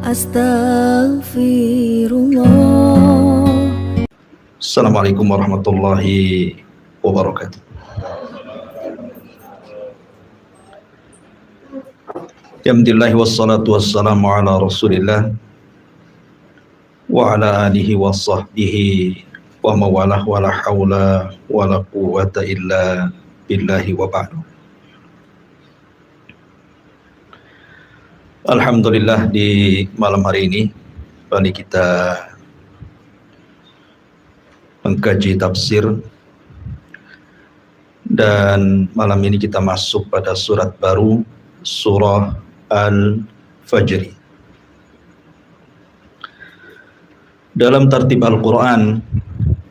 Astaghfirullah. Assalamualaikum warahmatullahi wabarakatuh. Alhamdulillah wassalatu wassalamu ala Rasulillah wa ala alihi wa sahbihi wa mawalah wa la hawla wa la quwwata illa billahi wa ba'du. Alhamdulillah, di malam hari ini kembali kita mengkaji tafsir, dan malam ini kita masuk pada surat baru, surah Al-Fajr. Dalam tertib Al-Quran,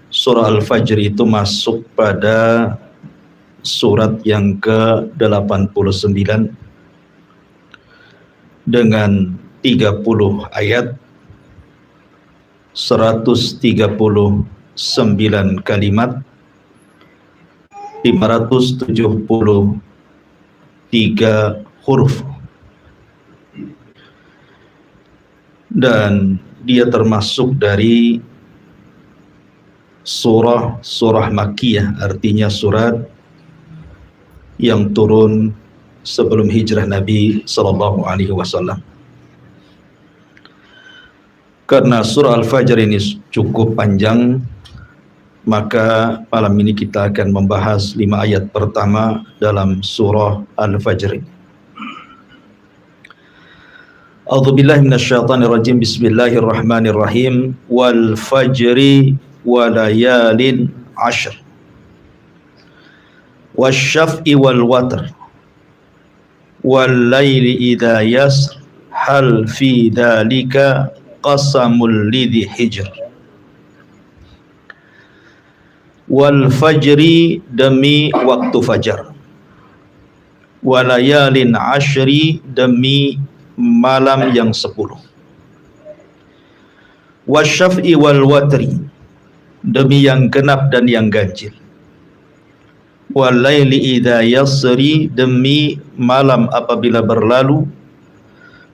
surah Al-Fajr itu masuk pada surat yang ke-89 dengan 30 ayat, 139 kalimat, 573 huruf, dan dia termasuk dari surah Makkiyah, artinya surat yang turun sebelum hijrah Nabi Sallallahu Alaihi Wasallam. Karena surah Al-Fajr ini cukup panjang, maka malam ini kita akan membahas 5 ayat pertama dalam surah Al-Fajr. A'udzubillahi minasyaitonirrajim. Bismillahirrahmanirrahim. Wal fajri wa layalin 'ashr. Wasyaf'i wal watr. Wal laili idza yasr. Hal fi dzalika qasamul lidhi hijr. Wal fajri, demi waktu fajar. Walayalin 'ashri, demi malam yang 10. Wasyaf'i wal watri, demi yang genap dan yang ganjil. Walaili idza yasri, demi malam apabila berlalu.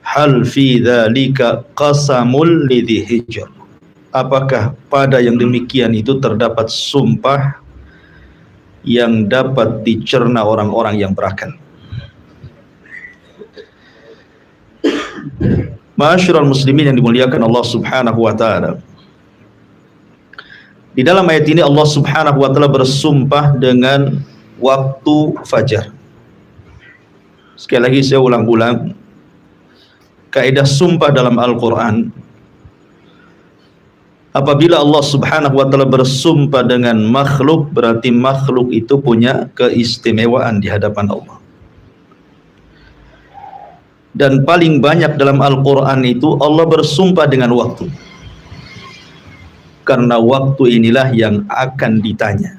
Hal fi dzalika qasamul lidhi hijr. Apakah pada yang demikian itu terdapat sumpah yang dapat dicerna orang-orang yang berakal. Ma'asyiral muslimin yang dimuliakan Allah Subhanahu wa taala. Di dalam ayat ini Allah Subhanahu wa taala bersumpah dengan waktu fajar. Sekali lagi saya ulang-ulang, kaidah sumpah dalam Al-Qur'an, apabila Allah Subhanahu wa taala bersumpah dengan makhluk, berarti makhluk itu punya keistimewaan di hadapan Allah. Dan paling banyak dalam Al-Qur'an itu Allah bersumpah dengan waktu. Karena waktu inilah yang akan ditanya.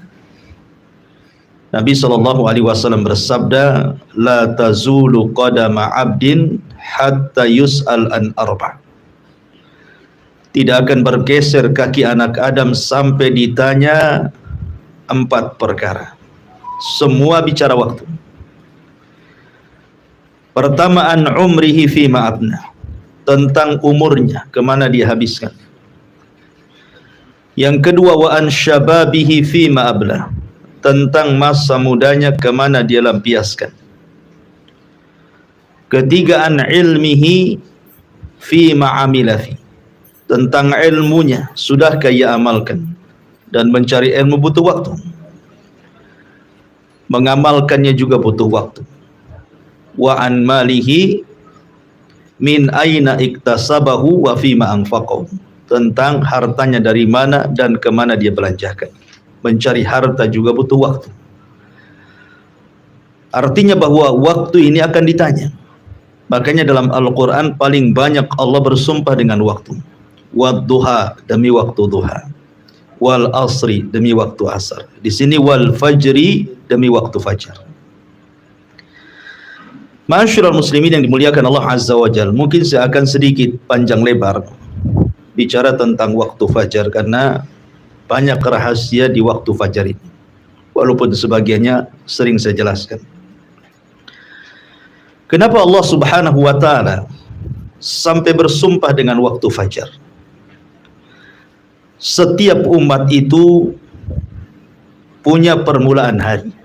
Nabi SAW bersabda, la tazulu qadama abdin hatta yus'al an arba'. Tidak akan bergeser kaki anak Adam sampai ditanya 4 perkara. Semua bicara waktu. Pertama, an umrihi fima abna, tentang umurnya, kemana dia habiskan. Yang kedua, wa an syababihi fima abla, tentang masa mudanya, kemana dia lampiaskan. Ketiga, an ilmihi fima amilafi, tentang ilmunya, sudahkah ia amalkan. Dan mencari ilmu butuh waktu, mengamalkannya juga butuh waktu. Wa an malihi min aina iktasabahu wa fima anfaqahu, tentang hartanya dari mana dan kemana dia belanjakan. Mencari harta juga butuh waktu. Artinya bahwa waktu ini akan ditanya. Makanya dalam Al-Quran paling banyak Allah bersumpah dengan waktu. Wadduha, demi waktu duha. Wal asri, demi waktu asar. Di sini wal fajri, demi waktu fajar. Ma'asyiral muslimin yang dimuliakan Allah Azza wa Jalla, mungkin saya akan sedikit panjang lebar bicara tentang waktu fajar, karena banyak rahasia di waktu fajar ini, walaupun sebagiannya sering saya jelaskan. Kenapa Allah Subhanahu wa taala sampai bersumpah dengan waktu fajar. Setiap umat itu punya permulaan hari,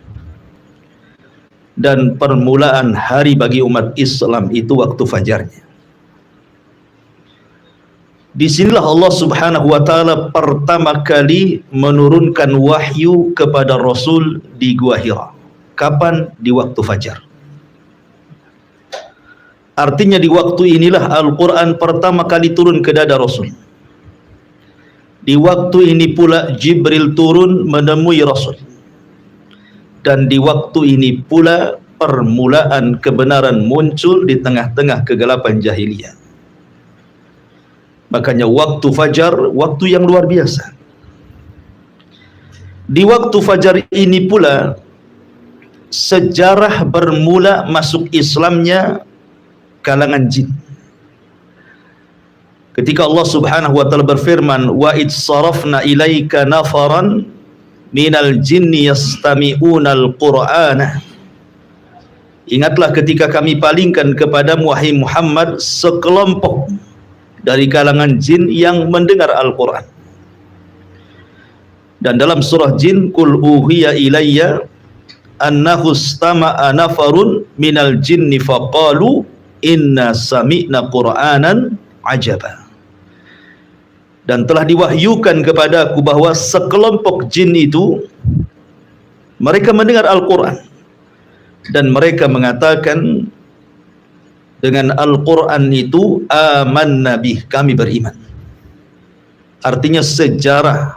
dan permulaan hari bagi umat Islam itu waktu fajarnya. Disinilah Allah Subhanahu wa ta'ala pertama kali menurunkan wahyu kepada Rasul di Gua Hira. Kapan? Di waktu fajar. Artinya di waktu inilah Al-Quran pertama kali turun ke dada Rasul. Di waktu ini pula Jibril turun menemui Rasul. Dan di waktu ini pula permulaan kebenaran muncul di tengah-tengah kegelapan jahiliyah. Makanya waktu fajar, waktu yang luar biasa. Di waktu fajar ini pula sejarah bermula masuk Islamnya kalangan jin. Ketika Allah Subhanahu wa ta'ala berfirman, wa id sarafna ilaika nafaran minal jinni yastami'unal qur'ana. Ingatlah ketika kami palingkan kepadamu wahai Muhammad sekelompok dari kalangan jin yang mendengar Al-Quran. Dan dalam surah Jin, Qul uhiya ilayya annahu istama'a nafarun minal jinni faqalu inna sami'na qur'anan ajaba. Dan telah diwahyukan kepadaku bahwa sekelompok jin itu mereka mendengar Al-Quran dan mereka mengatakan dengan Al-Quran itu amanna bih, kami beriman. Artinya sejarah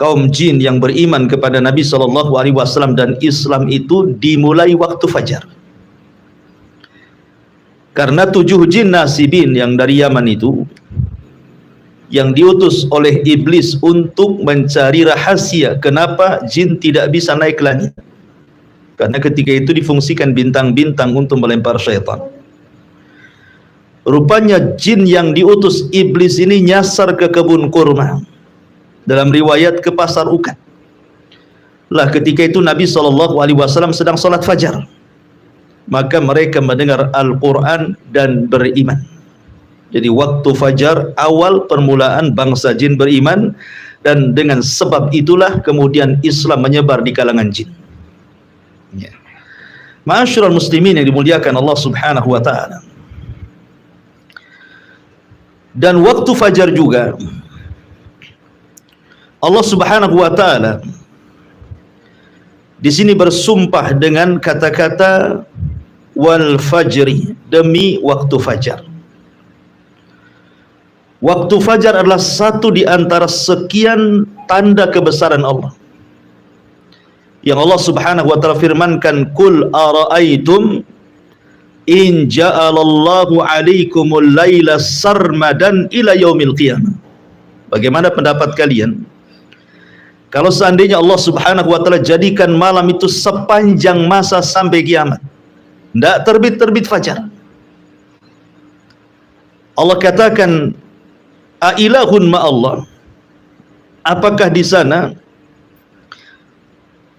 kaum jin yang beriman kepada Nabi SAW dan Islam itu dimulai waktu fajar. Karena 7 jin nasibin yang dari Yaman itu, yang diutus oleh iblis untuk mencari rahasia kenapa jin tidak bisa naik ke langit. Karena ketika itu difungsikan bintang-bintang untuk melempar syaitan. Rupanya jin yang diutus iblis ini nyasar ke kebun kurma. Dalam riwayat ke pasar Ukat. Lah ketika itu Nabi SAW sedang salat fajar. Maka mereka mendengar Al-Quran dan beriman. Jadi waktu fajar awal permulaan bangsa jin beriman, dan dengan sebab itulah kemudian Islam menyebar di kalangan jin. Ya. Ma'asyiral muslimin yang dimuliakan Allah Subhanahu wa ta'ala. Dan waktu fajar juga Allah Subhanahu wa ta'ala di sini bersumpah dengan kata-kata wal fajri, demi waktu fajar. Waktu fajar adalah satu di antara sekian tanda kebesaran Allah yang Allah Subhanahu wa ta'ala firmankan, Qul ara'aitum in ja'alallahu alaikumul laila sarmadan ila yaumil qiyamah. Bagaimana pendapat kalian kalau seandainya Allah Subhanahu wa ta'ala jadikan malam itu sepanjang masa sampai kiamat, tidak terbit-terbit fajar? Allah katakan, ailahun ma'allah, apakah di sana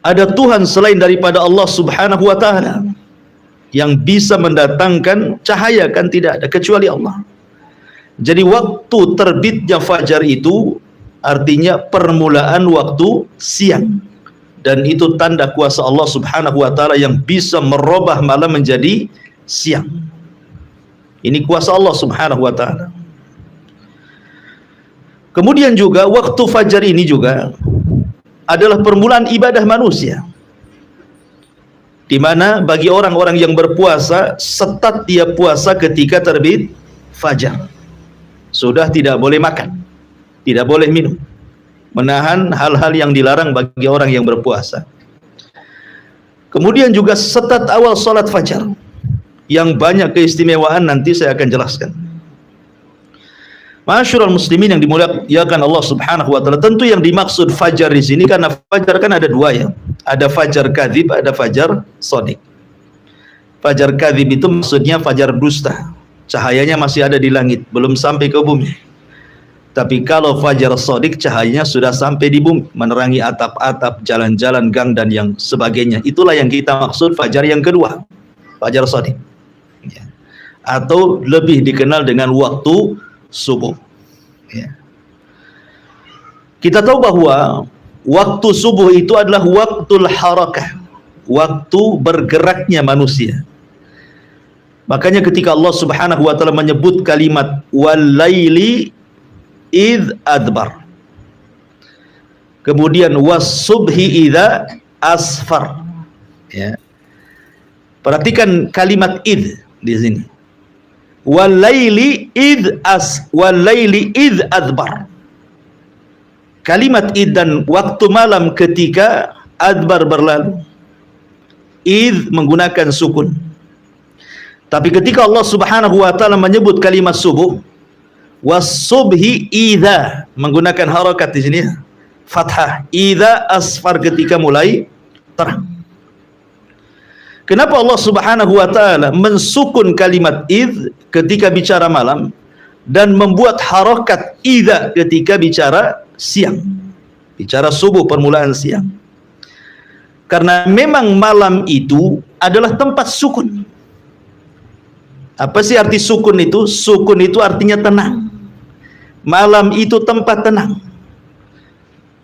ada Tuhan selain daripada Allah Subhanahu wa ta'ala yang bisa mendatangkan cahaya? Kan tidak ada kecuali Allah. Jadi waktu terbitnya fajar itu artinya permulaan waktu siang, dan itu tanda kuasa Allah Subhanahu wa ta'ala yang bisa merubah malam menjadi siang. Ini kuasa Allah Subhanahu wa ta'ala. Kemudian juga waktu fajar ini juga adalah permulaan ibadah manusia, di mana bagi orang-orang yang berpuasa, setat dia puasa ketika terbit fajar. Sudah tidak boleh makan, tidak boleh minum, menahan hal-hal yang dilarang bagi orang yang berpuasa. Kemudian juga setat awal salat fajar yang banyak keistimewaan, nanti saya akan jelaskan. Ma'asyiral muslimin yang dimuliakan Allah Subhanahu wa ta'ala, tentu yang dimaksud fajar di sini, karena fajar kan ada dua ya, ada fajar kadzib, ada fajar shadiq. Fajar kadzib itu maksudnya fajar dusta, cahayanya masih ada di langit, belum sampai ke bumi. Tapi kalau fajar shadiq, cahayanya sudah sampai di bumi, menerangi atap-atap, jalan-jalan, gang dan yang sebagainya. Itulah yang kita maksud fajar yang kedua, fajar shadiq. atau lebih dikenal dengan waktu subuh. Ya. Kita tahu bahwa waktu subuh itu adalah waktul harakah, waktu bergeraknya manusia. Makanya ketika Allah Subhanahu wa taala menyebut kalimat walaili id adbar, kemudian was-subhi idza asfar. Ya. Perhatikan kalimat id di sini. Walaili id adbar. Kalimat id dan waktu malam ketika adbar berlalu. Id menggunakan sukun. Tapi ketika Allah Subhanahu wa taala menyebut kalimat subuh, was-subhi idza, menggunakan harakat di sini, fathah. Idza asfar, ketika mulai terang. Kenapa Allah Subhanahu wa taala mensukun kalimat id ketika bicara malam dan membuat harakat idza ketika bicara siang, bicara subuh, permulaan siang? Karena memang malam itu adalah tempat sukun. Apa sih arti sukun itu? Sukun itu artinya tenang. Malam itu tempat tenang,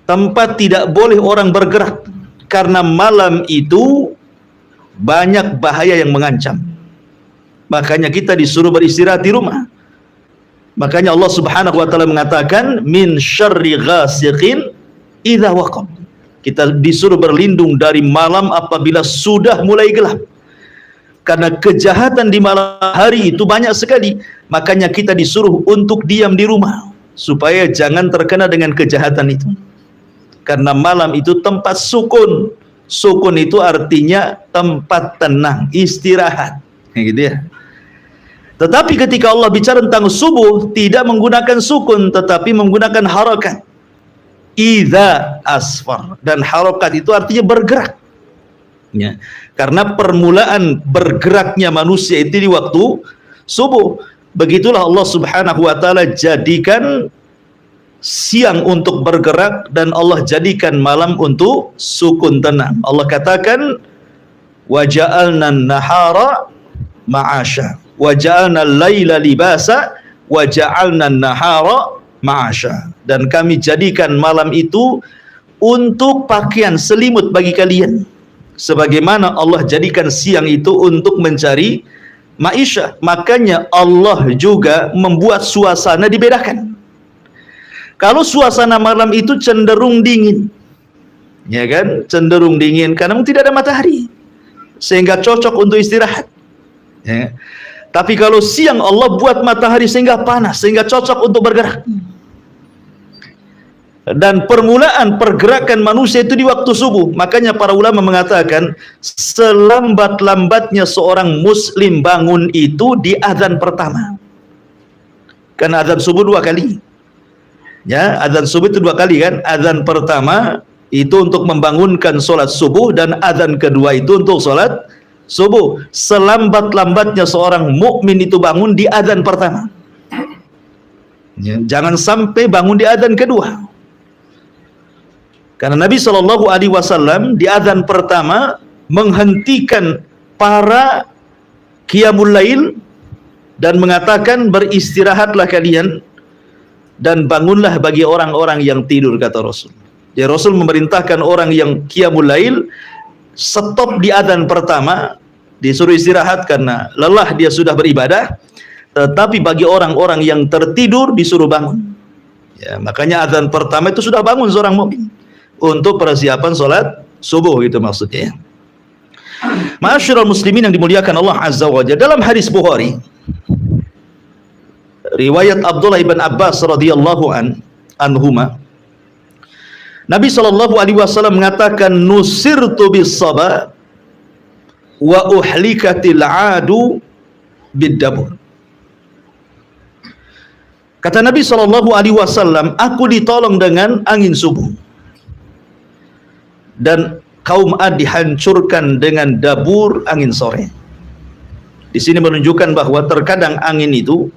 tempat tidak boleh orang bergerak, karena malam itu banyak bahaya yang mengancam. Makanya kita disuruh beristirahat di rumah. Makanya Allah Subhanahu wa taala mengatakan min syarri ghasiqin idza waqab. Kita disuruh berlindung dari malam apabila sudah mulai gelap. Karena kejahatan di malam hari itu banyak sekali. Makanya kita disuruh untuk diam di rumah supaya jangan terkena dengan kejahatan itu. Karena malam itu tempat sukun. Sukun itu artinya tempat tenang, istirahat, gitu ya. Tetapi ketika Allah bicara tentang subuh, tidak menggunakan sukun, tetapi menggunakan harakat. Idza asfar, dan harakat itu artinya bergerak. Ya. Karena permulaan bergeraknya manusia itu di waktu subuh. Begitulah Allah Subhanahu wa taala jadikan siang untuk bergerak dan Allah jadikan malam untuk sukun tenang. Allah katakan wa ja'alna an-nahara ma'asha wa ja'alna al-laila libasa wa ja'alna an-nahara ma'asha, dan kami jadikan malam itu untuk pakaian selimut bagi kalian, sebagaimana Allah jadikan siang itu untuk mencari maisha. Makanya Allah juga membuat suasana dibedakan. Kalau suasana malam itu cenderung dingin, ya kan, cenderung dingin karena tidak ada matahari, sehingga cocok untuk istirahat. Ya. Tapi kalau siang Allah buat matahari sehingga panas, sehingga cocok untuk bergerak. Dan permulaan pergerakan manusia itu di waktu subuh. Makanya para ulama mengatakan selambat-lambatnya seorang muslim bangun itu di azan pertama. Karena azan subuh 2 kali. Ya, azan subuh itu 2 kali kan. Azan pertama itu untuk membangunkan sholat subuh, dan azan kedua itu untuk sholat subuh. Selambat-lambatnya seorang mukmin itu bangun di azan pertama. Ya, jangan sampai bangun di azan kedua. Karena Nabi SAW di azan pertama menghentikan para qiyamul lail dan mengatakan beristirahatlah kalian dan bangunlah bagi orang-orang yang tidur, kata Rasul. Ya, Rasul memerintahkan orang yang qiyamul lail stop di azan pertama, disuruh istirahat karena lelah dia sudah beribadah. Tetapi bagi orang-orang yang tertidur disuruh bangun. Ya, makanya azan pertama itu sudah bangun seorang mukmin untuk persiapan sholat subuh, gitu maksudnya. Ma'asyiral muslimin yang dimuliakan Allah Azza wa Jalla, dalam hadis Bukhari riwayat Abdullah ibn Abbas radhiyallahu anhuma, Nabi SAW mengatakan nusirtu bis saba wa uhlikatil adu bid-dabur. Kata Nabi SAW, aku ditolong dengan angin subuh dan kaum Ad dihancurkan dengan dabur angin sore. Di sini menunjukkan bahwa terkadang angin itu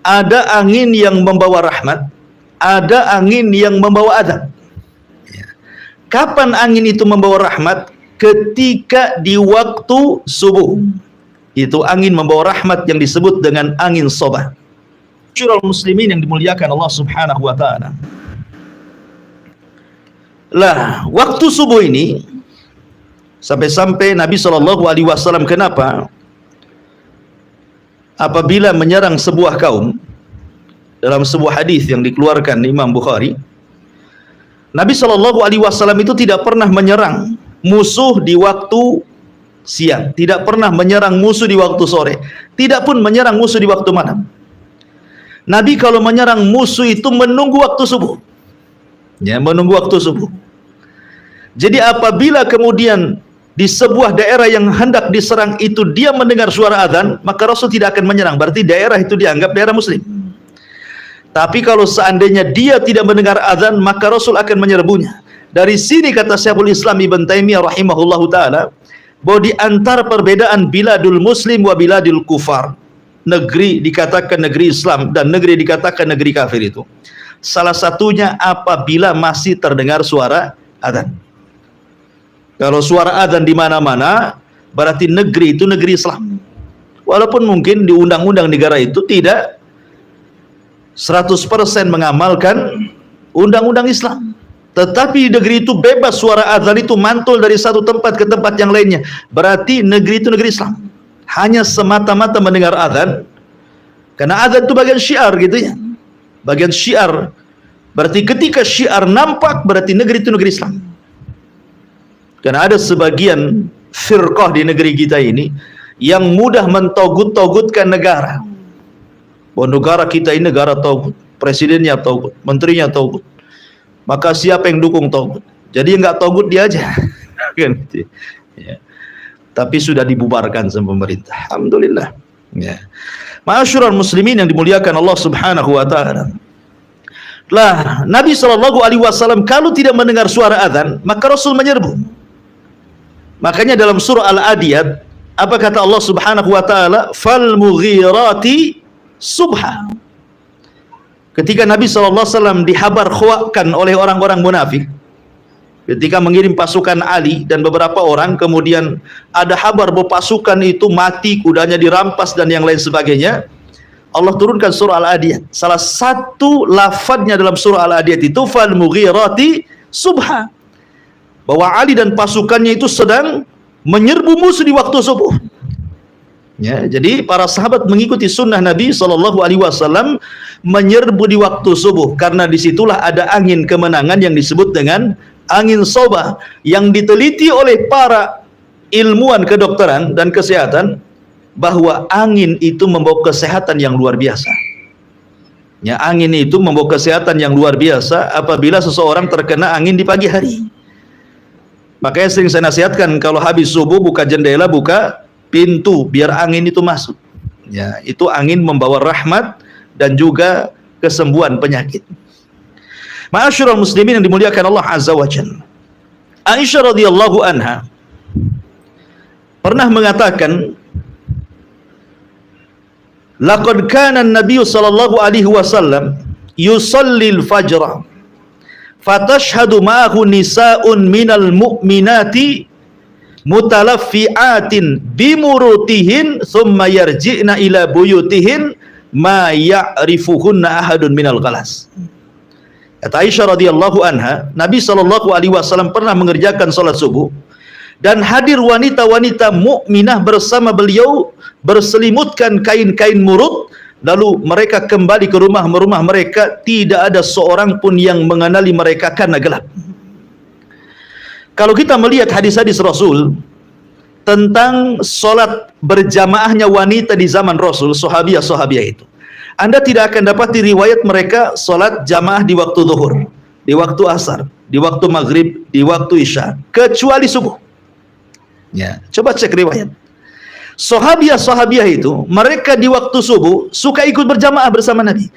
ada angin yang membawa rahmat, ada angin yang membawa adab. Kapan angin itu membawa rahmat? Ketika di waktu subuh. Itu angin membawa rahmat yang disebut dengan angin sobah. Syurul muslimin yang dimuliakan Allah Subhanahu wa taala. Lah, waktu subuh ini sampai-sampai Nabi SAW kenapa apabila menyerang sebuah kaum, dalam sebuah hadis yang dikeluarkan Imam Bukhari, Nabi SAW itu tidak pernah menyerang musuh di waktu siang, tidak pernah menyerang musuh di waktu sore, tidak pun menyerang musuh di waktu malam. Nabi kalau menyerang musuh itu menunggu waktu subuh, ya, menunggu waktu subuh. Jadi apabila kemudian di sebuah daerah yang hendak diserang itu dia mendengar suara azan, maka Rasul tidak akan menyerang, berarti daerah itu dianggap daerah muslim. Tapi kalau seandainya dia tidak mendengar azan, maka Rasul akan menyerbunya. Dari sini kata Syekhul Islam Ibn Taimiyah rahimahullahu taala, bahwa di antara perbedaan biladul muslim wa biladul kufar, negeri dikatakan negeri Islam dan negeri dikatakan negeri kafir, itu salah satunya apabila masih terdengar suara azan. Kalau suara azan di mana-mana, berarti negeri itu negeri Islam. Walaupun mungkin di undang-undang negara itu tidak 100% mengamalkan undang-undang Islam, tetapi negeri itu bebas, suara azan itu mantul dari satu tempat ke tempat yang lainnya, berarti negeri itu negeri Islam. Hanya semata-mata mendengar azan, karena azan itu bagian syiar gitu ya, bagian syiar. Berarti ketika syiar nampak, berarti negeri itu negeri Islam. Karena ada sebagian firqah di negeri kita ini yang mudah mentogut-togutkan negara. Bahwa negara kita ini negara togut, presidennya togut, menterinya togut, maka siapa yang dukung togut? Jadi yang nggak togut dia aja. Ya. Tapi sudah dibubarkan sama pemerintah. Alhamdulillah. Ya. Ma'asyiral muslimin yang dimuliakan Allah Subhanahu wa taala. Lah, Nabi SAW kalau tidak mendengar suara azan, maka Rasul menyerbu. Makanya dalam surah Al-Adiyat, apa kata Allah Subhanahu wa taala? Fal mughirati subha. Ketika Nabi SAW dihabar-khawakan oleh orang-orang munafik, ketika mengirim pasukan Ali dan beberapa orang, kemudian ada kabar bahwa pasukan itu mati, kudanya dirampas dan yang lain sebagainya, Allah turunkan surah Al-Adiyat. Salah satu lafadznya dalam surah Al-Adiyat itu fal mughirati subha, bahwa Ali dan pasukannya itu sedang menyerbu musuh di waktu subuh. Ya, jadi para sahabat mengikuti sunnah Nabi SAW menyerbu di waktu subuh, karena disitulah ada angin kemenangan yang disebut dengan angin sobah, yang diteliti oleh para ilmuwan kedokteran dan kesehatan bahwa angin itu membawa kesehatan yang luar biasa. Ya, angin itu membawa kesehatan yang luar biasa apabila seseorang terkena angin di pagi hari. Makanya sering saya nasihatkan kalau habis subuh buka jendela, buka pintu biar angin itu masuk. Ya, itu angin membawa rahmat dan juga kesembuhan penyakit. Ma'asyiral muslimin yang dimuliakan Allah Azza wa Jalla. Aisyah radhiyallahu anha pernah mengatakan, laqad kana an-nabiy sallallahu alaihi wasallam yusallil fajr fatashhadu ma'ahu nisa'un minal mu'minati mutalaffi'atin bimurutihin thumma yarji'na ila buyutihin ma ya'rifuhunna ahadun minal ghalas. Kata Aisyah radhiyallahu anha, Nabi SAW pernah mengerjakan salat subuh dan hadir wanita-wanita mukminah bersama beliau berselimutkan kain-kain murut, lalu mereka kembali ke rumah-rumah mereka, tidak ada seorang pun yang mengenali mereka karena gelap. Kalau kita melihat hadis-hadis Rasul tentang solat berjamaahnya wanita di zaman Rasul, sahabiah-sahabiah itu, Anda tidak akan dapat di riwayat mereka solat jamaah di waktu zuhur, di waktu asar, di waktu maghrib, di waktu isya, kecuali subuh. Ya, coba cek riwayat. Sahabiah-sahabiah itu, mereka di waktu subuh suka ikut berjamaah bersama Nabi.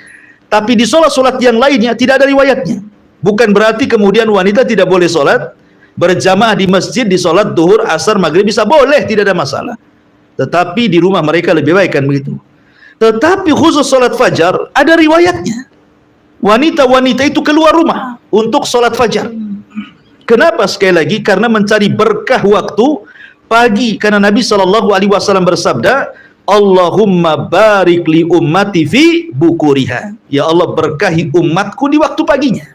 Tapi di solat-solat yang lainnya tidak ada riwayatnya. Bukan berarti kemudian wanita tidak boleh solat berjamaah di masjid, di solat duhur, asar, maghrib bisa, boleh, tidak ada masalah. Tetapi di rumah mereka lebih baik kan begitu. Tetapi khusus solat fajar ada riwayatnya. Wanita-wanita itu keluar rumah untuk solat fajar. Kenapa? Sekali lagi, karena mencari berkah waktu pagi, karena Nabi SAW bersabda, Allahumma barik li ummati fi bukuriha. Ya Allah, berkahi umatku di waktu paginya.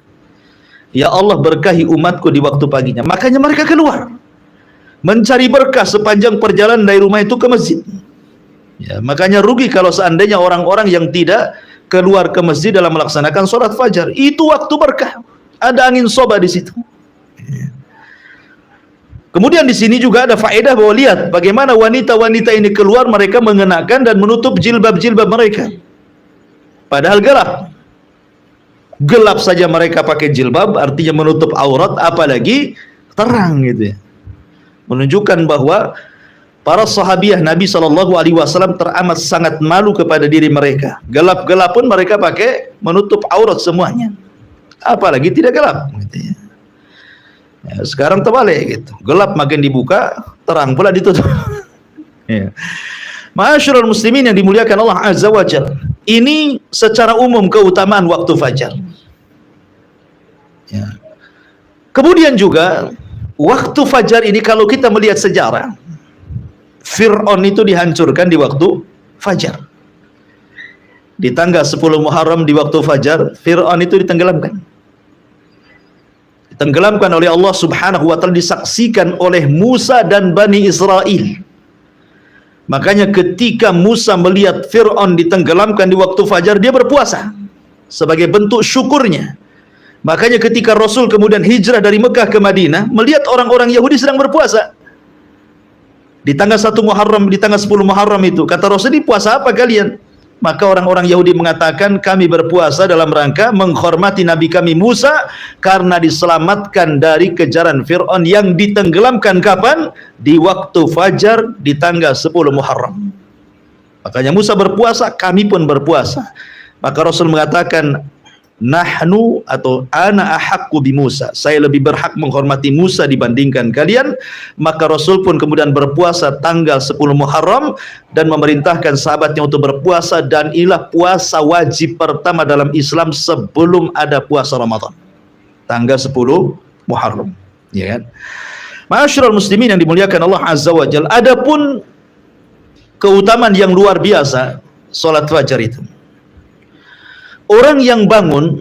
Ya Allah, berkahi umatku di waktu paginya. Makanya mereka keluar mencari berkah sepanjang perjalanan dari rumah itu ke masjid. Ya, makanya rugi kalau seandainya orang-orang yang tidak keluar ke masjid dalam melaksanakan sholat fajar. Itu waktu berkah. Ada angin soba di situ. Kemudian di sini juga ada faedah bahwa lihat bagaimana wanita-wanita ini keluar, mereka mengenakan dan menutup jilbab-jilbab mereka. Padahal gelap. Gelap saja mereka pakai jilbab, artinya menutup aurat, apalagi terang gitu ya. Menunjukkan bahwa para sahabiah Nabi SAW teramat sangat malu kepada diri mereka. Gelap-gelap pun mereka pakai menutup aurat semuanya. Apalagi tidak gelap gitu ya. Ya, sekarang terbalik gitu. Gelap makin dibuka, terang pula ditutup. Ya. Ma'asyiral muslimin yang dimuliakan Allah Azza wa Jalla. Ini secara umum keutamaan waktu fajar. Ya. Kemudian juga waktu fajar ini kalau kita melihat sejarah, Fir'aun itu dihancurkan di waktu fajar. Di tanggal 10 Muharram di waktu fajar, Fir'aun itu ditenggelamkan. Tenggelamkan oleh Allah Subhanahu wa taala, disaksikan oleh Musa dan Bani Israel. Makanya ketika Musa melihat Fir'aun ditenggelamkan di waktu fajar, dia berpuasa sebagai bentuk syukurnya. Makanya ketika Rasul kemudian hijrah dari Mekah ke Madinah, melihat orang-orang Yahudi sedang berpuasa di tanggal 1 Muharram, di tanggal 10 Muharram itu, kata Rasul, "Ini puasa apa kalian?" Maka orang-orang Yahudi mengatakan, kami berpuasa dalam rangka menghormati Nabi kami Musa karena diselamatkan dari kejaran Fir'aun yang ditenggelamkan kapan? Di waktu fajar di tanggal 10 Muharram. Makanya Musa berpuasa, kami pun berpuasa. Maka Rasul mengatakan, nahnu atau ana ahaqqu bi Musa, saya lebih berhak menghormati Musa dibandingkan kalian. Maka Rasul pun kemudian berpuasa tanggal 10 Muharram dan memerintahkan sahabatnya untuk berpuasa, dan inilah puasa wajib pertama dalam Islam sebelum ada puasa Ramadan, tanggal 10 Muharram, ya kan? Ma'asyiral muslimin yang dimuliakan Allah Azza wa Jalla, adapun keutamaan yang luar biasa salat fajar itu. Orang yang bangun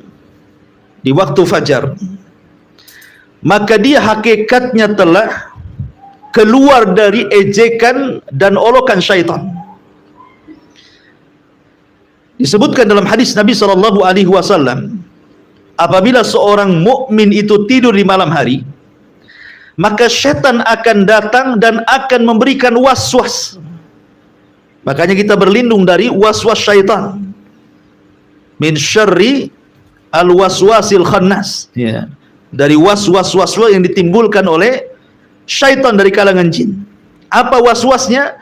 di waktu fajar, maka dia hakikatnya telah keluar dari ejekan dan olokan syaitan. Disebutkan dalam hadis Nabi SAW, apabila seorang mukmin itu tidur di malam hari, maka syaitan akan datang dan akan memberikan was-was. Makanya kita berlindung dari was-was syaitan. Min syarri al-waswasil khannas, ya, dari was-was yang ditimbulkan oleh syaitan dari kalangan jin. Apa was-wasnya?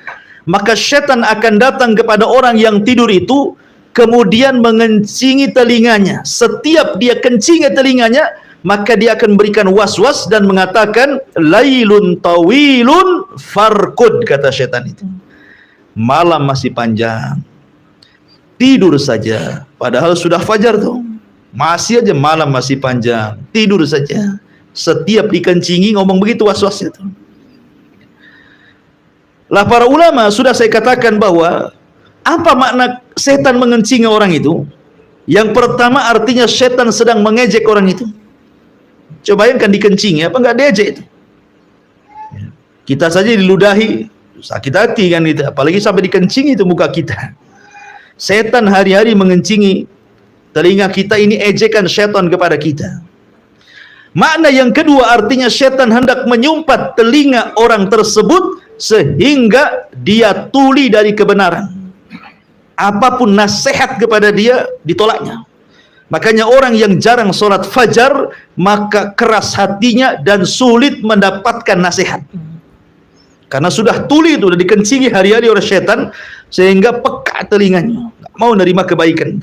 Maka syaitan akan datang kepada orang yang tidur itu, kemudian mengencingi telinganya. Setiap dia kencingi telinganya, maka dia akan berikan was-was dan mengatakan, lailun tawilun farkud, kata syaitan itu. Malam masih panjang, tidur saja. Padahal sudah fajar tuh, masih aja malam masih panjang, tidur saja. Setiap dikencingi ngomong begitu was-wasnya tuh. Lah para ulama sudah saya katakan bahwa apa makna setan mengencingi orang itu? Yang pertama artinya setan sedang mengejek orang itu. Coba bayangkan dikencingi, apa enggak diejek itu? Kita saja diludahi, sakit hati kan itu, apalagi sampai dikencingi itu muka kita. Setan hari-hari mengencingi telinga kita, ini ejekan setan kepada kita. Makna yang kedua artinya setan hendak menyumpat telinga orang tersebut sehingga dia tuli dari kebenaran. Apapun nasihat kepada dia ditolaknya. Makanya orang yang jarang sholat fajar, maka keras hatinya dan sulit mendapatkan nasihat. Karena sudah tuli itu, sudah dikencingi hari-hari oleh setan, sehingga peka telinganya, nggak mau nerima kebaikan.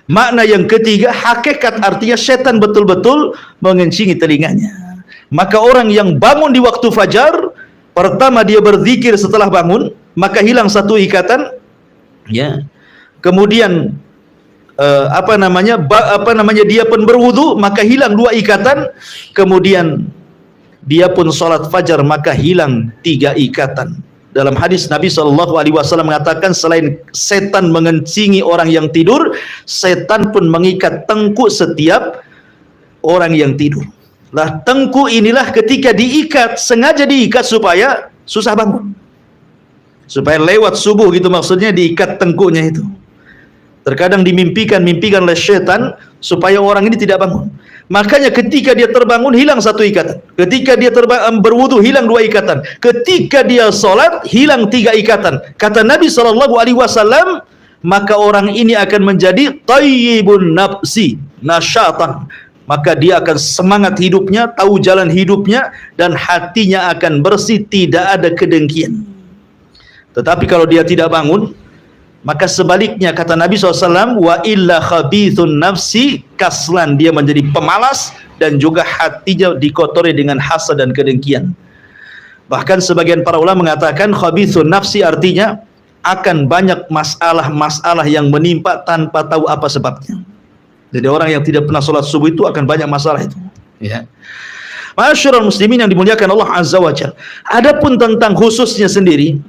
Makna yang ketiga, hakikat artinya setan betul-betul mengencingi telinganya. Maka orang yang bangun di waktu fajar, pertama dia berzikir setelah bangun, maka hilang satu ikatan, ya. Kemudian dia pun berwudu, maka hilang dua ikatan. Kemudian dia pun salat fajar maka hilang 3 ikatan. Dalam hadis Nabi SAW mengatakan, selain setan mengencingi orang yang tidur, setan pun mengikat tengkuk setiap orang yang tidur. Lah tengkuk inilah ketika diikat, sengaja diikat supaya susah bangun, supaya lewat subuh gitu, maksudnya diikat tengkuknya itu. Terkadang dimimpikan oleh setan supaya orang ini tidak bangun. Makanya ketika dia terbangun hilang 1 ikatan, ketika dia berwudu hilang 2 ikatan, ketika dia sholat hilang 3 ikatan. Kata Nabi SAW, maka orang ini akan menjadi tayyibun nafsi nasyatan, maka dia akan semangat hidupnya, tahu jalan hidupnya, dan hatinya akan bersih, tidak ada kedengkian. Tetapi kalau dia tidak bangun, maka sebaliknya kata Nabi SAW, wa illa khabithun nafsi kaslan, dia menjadi pemalas dan juga hatinya dikotori dengan hasad dan kedengkian. Bahkan sebagian para ulama mengatakan khabithun nafsi artinya akan banyak masalah-masalah yang menimpa tanpa tahu apa sebabnya. Jadi orang yang tidak pernah sholat subuh itu akan banyak masalah itu, ya. Ma'asyiral muslimin yang dimuliakan Allah Azza wa Jalla. Adapun tentang khususnya sendiri,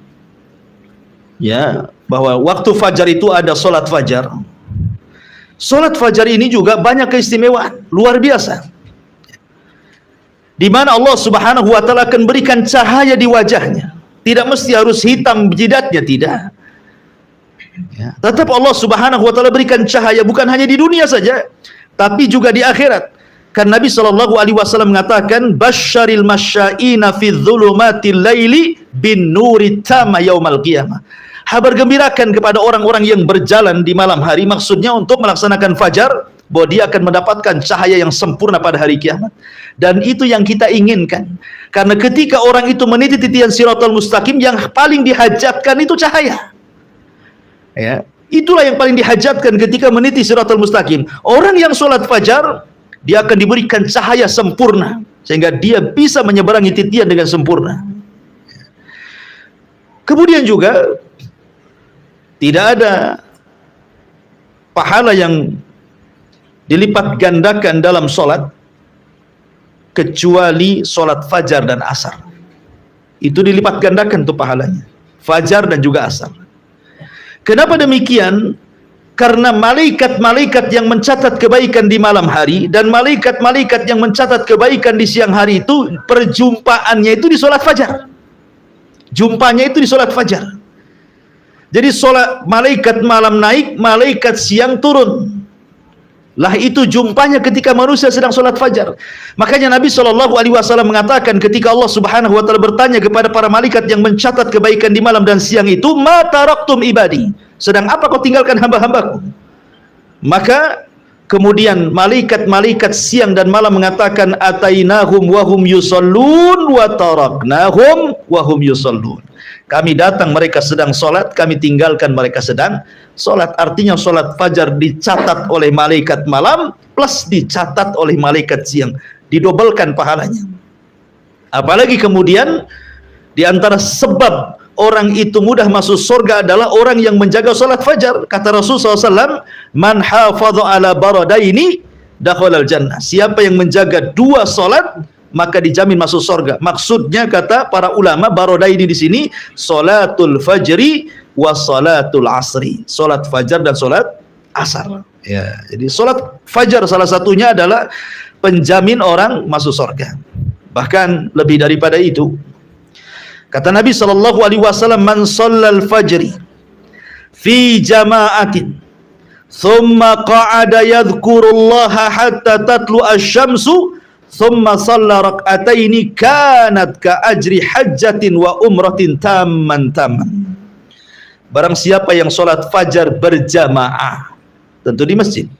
ya, bahwa waktu fajar itu ada solat fajar. Solat fajar ini juga banyak keistimewaan, luar biasa. Di mana Allah Subhanahu wa taala akan berikan cahaya di wajahnya. Tidak mesti harus hitam jidatnya, tidak. Ya, tetap Allah Subhanahu wa taala berikan cahaya bukan hanya di dunia saja, tapi juga di akhirat. Kan Nabi SAW mengatakan, basyaril masyaina fi dzulumatil laili bin nuri tama yaumal qiyamah. Kabar gembirakan kepada orang-orang yang berjalan di malam hari, maksudnya untuk melaksanakan fajar, bahwa dia akan mendapatkan cahaya yang sempurna pada hari kiamat. Dan itu yang kita inginkan. Karena ketika orang itu meniti titian Shiratal Mustaqim, yang paling dihajatkan itu cahaya. Ya, itulah yang paling dihajatkan ketika meniti Shiratal Mustaqim. Orang yang sholat fajar, dia akan diberikan cahaya sempurna, sehingga dia bisa menyeberangi titian dengan sempurna. Kemudian juga tidak ada pahala yang dilipat gandakan dalam solat kecuali solat fajar dan asar. Itu dilipat gandakan tuh pahalanya, fajar dan juga asar. Kenapa demikian? Karena malaikat-malaikat yang mencatat kebaikan di malam hari dan malaikat-malaikat yang mencatat kebaikan di siang hari itu perjumpaannya itu di solat fajar. Jumpanya itu di solat fajar. Jadi solat malaikat malam naik, malaikat siang turun. Lah itu jumpanya ketika manusia sedang solat fajar. Makanya Nabi SAW mengatakan ketika Allah Subhanahu wa taala bertanya kepada para malaikat yang mencatat kebaikan di malam dan siang itu, ma taraktum ibadi, sedang apa kau tinggalkan hamba-hambaku? Maka kemudian malaikat-malaikat siang dan malam mengatakan, atainahum wa hum yusallun wa taraknahum wa hum yusallun. Kami datang mereka sedang solat, kami tinggalkan mereka sedang solat. Artinya solat fajar dicatat oleh malaikat malam plus dicatat oleh malaikat siang, didobelkan pahalanya. Apalagi kemudian di antara sebab orang itu mudah masuk surga adalah orang yang menjaga solat fajar. Kata Rasulullah SAW, man hafadha ala baradaini dakhalal jannah. Siapa yang menjaga 2 solat maka dijamin masuk surga. Maksudnya kata para ulama, baradaini di sini salatul fajri wa salatul asri. Salat fajar dan salat asar. Ya, jadi salat fajar salah satunya adalah penjamin orang masuk surga. Bahkan lebih daripada itu, kata Nabi SAW, man shallal fajri fi jama'atin thumma qa'ada yadhkurullaha hatta tatlu asy-syamsu thumma shalla rak'ataini kanat ka ajri hajjatin wa umratin tamman. Barang siapa yang sholat fajar berjamaah, tentu di masjid,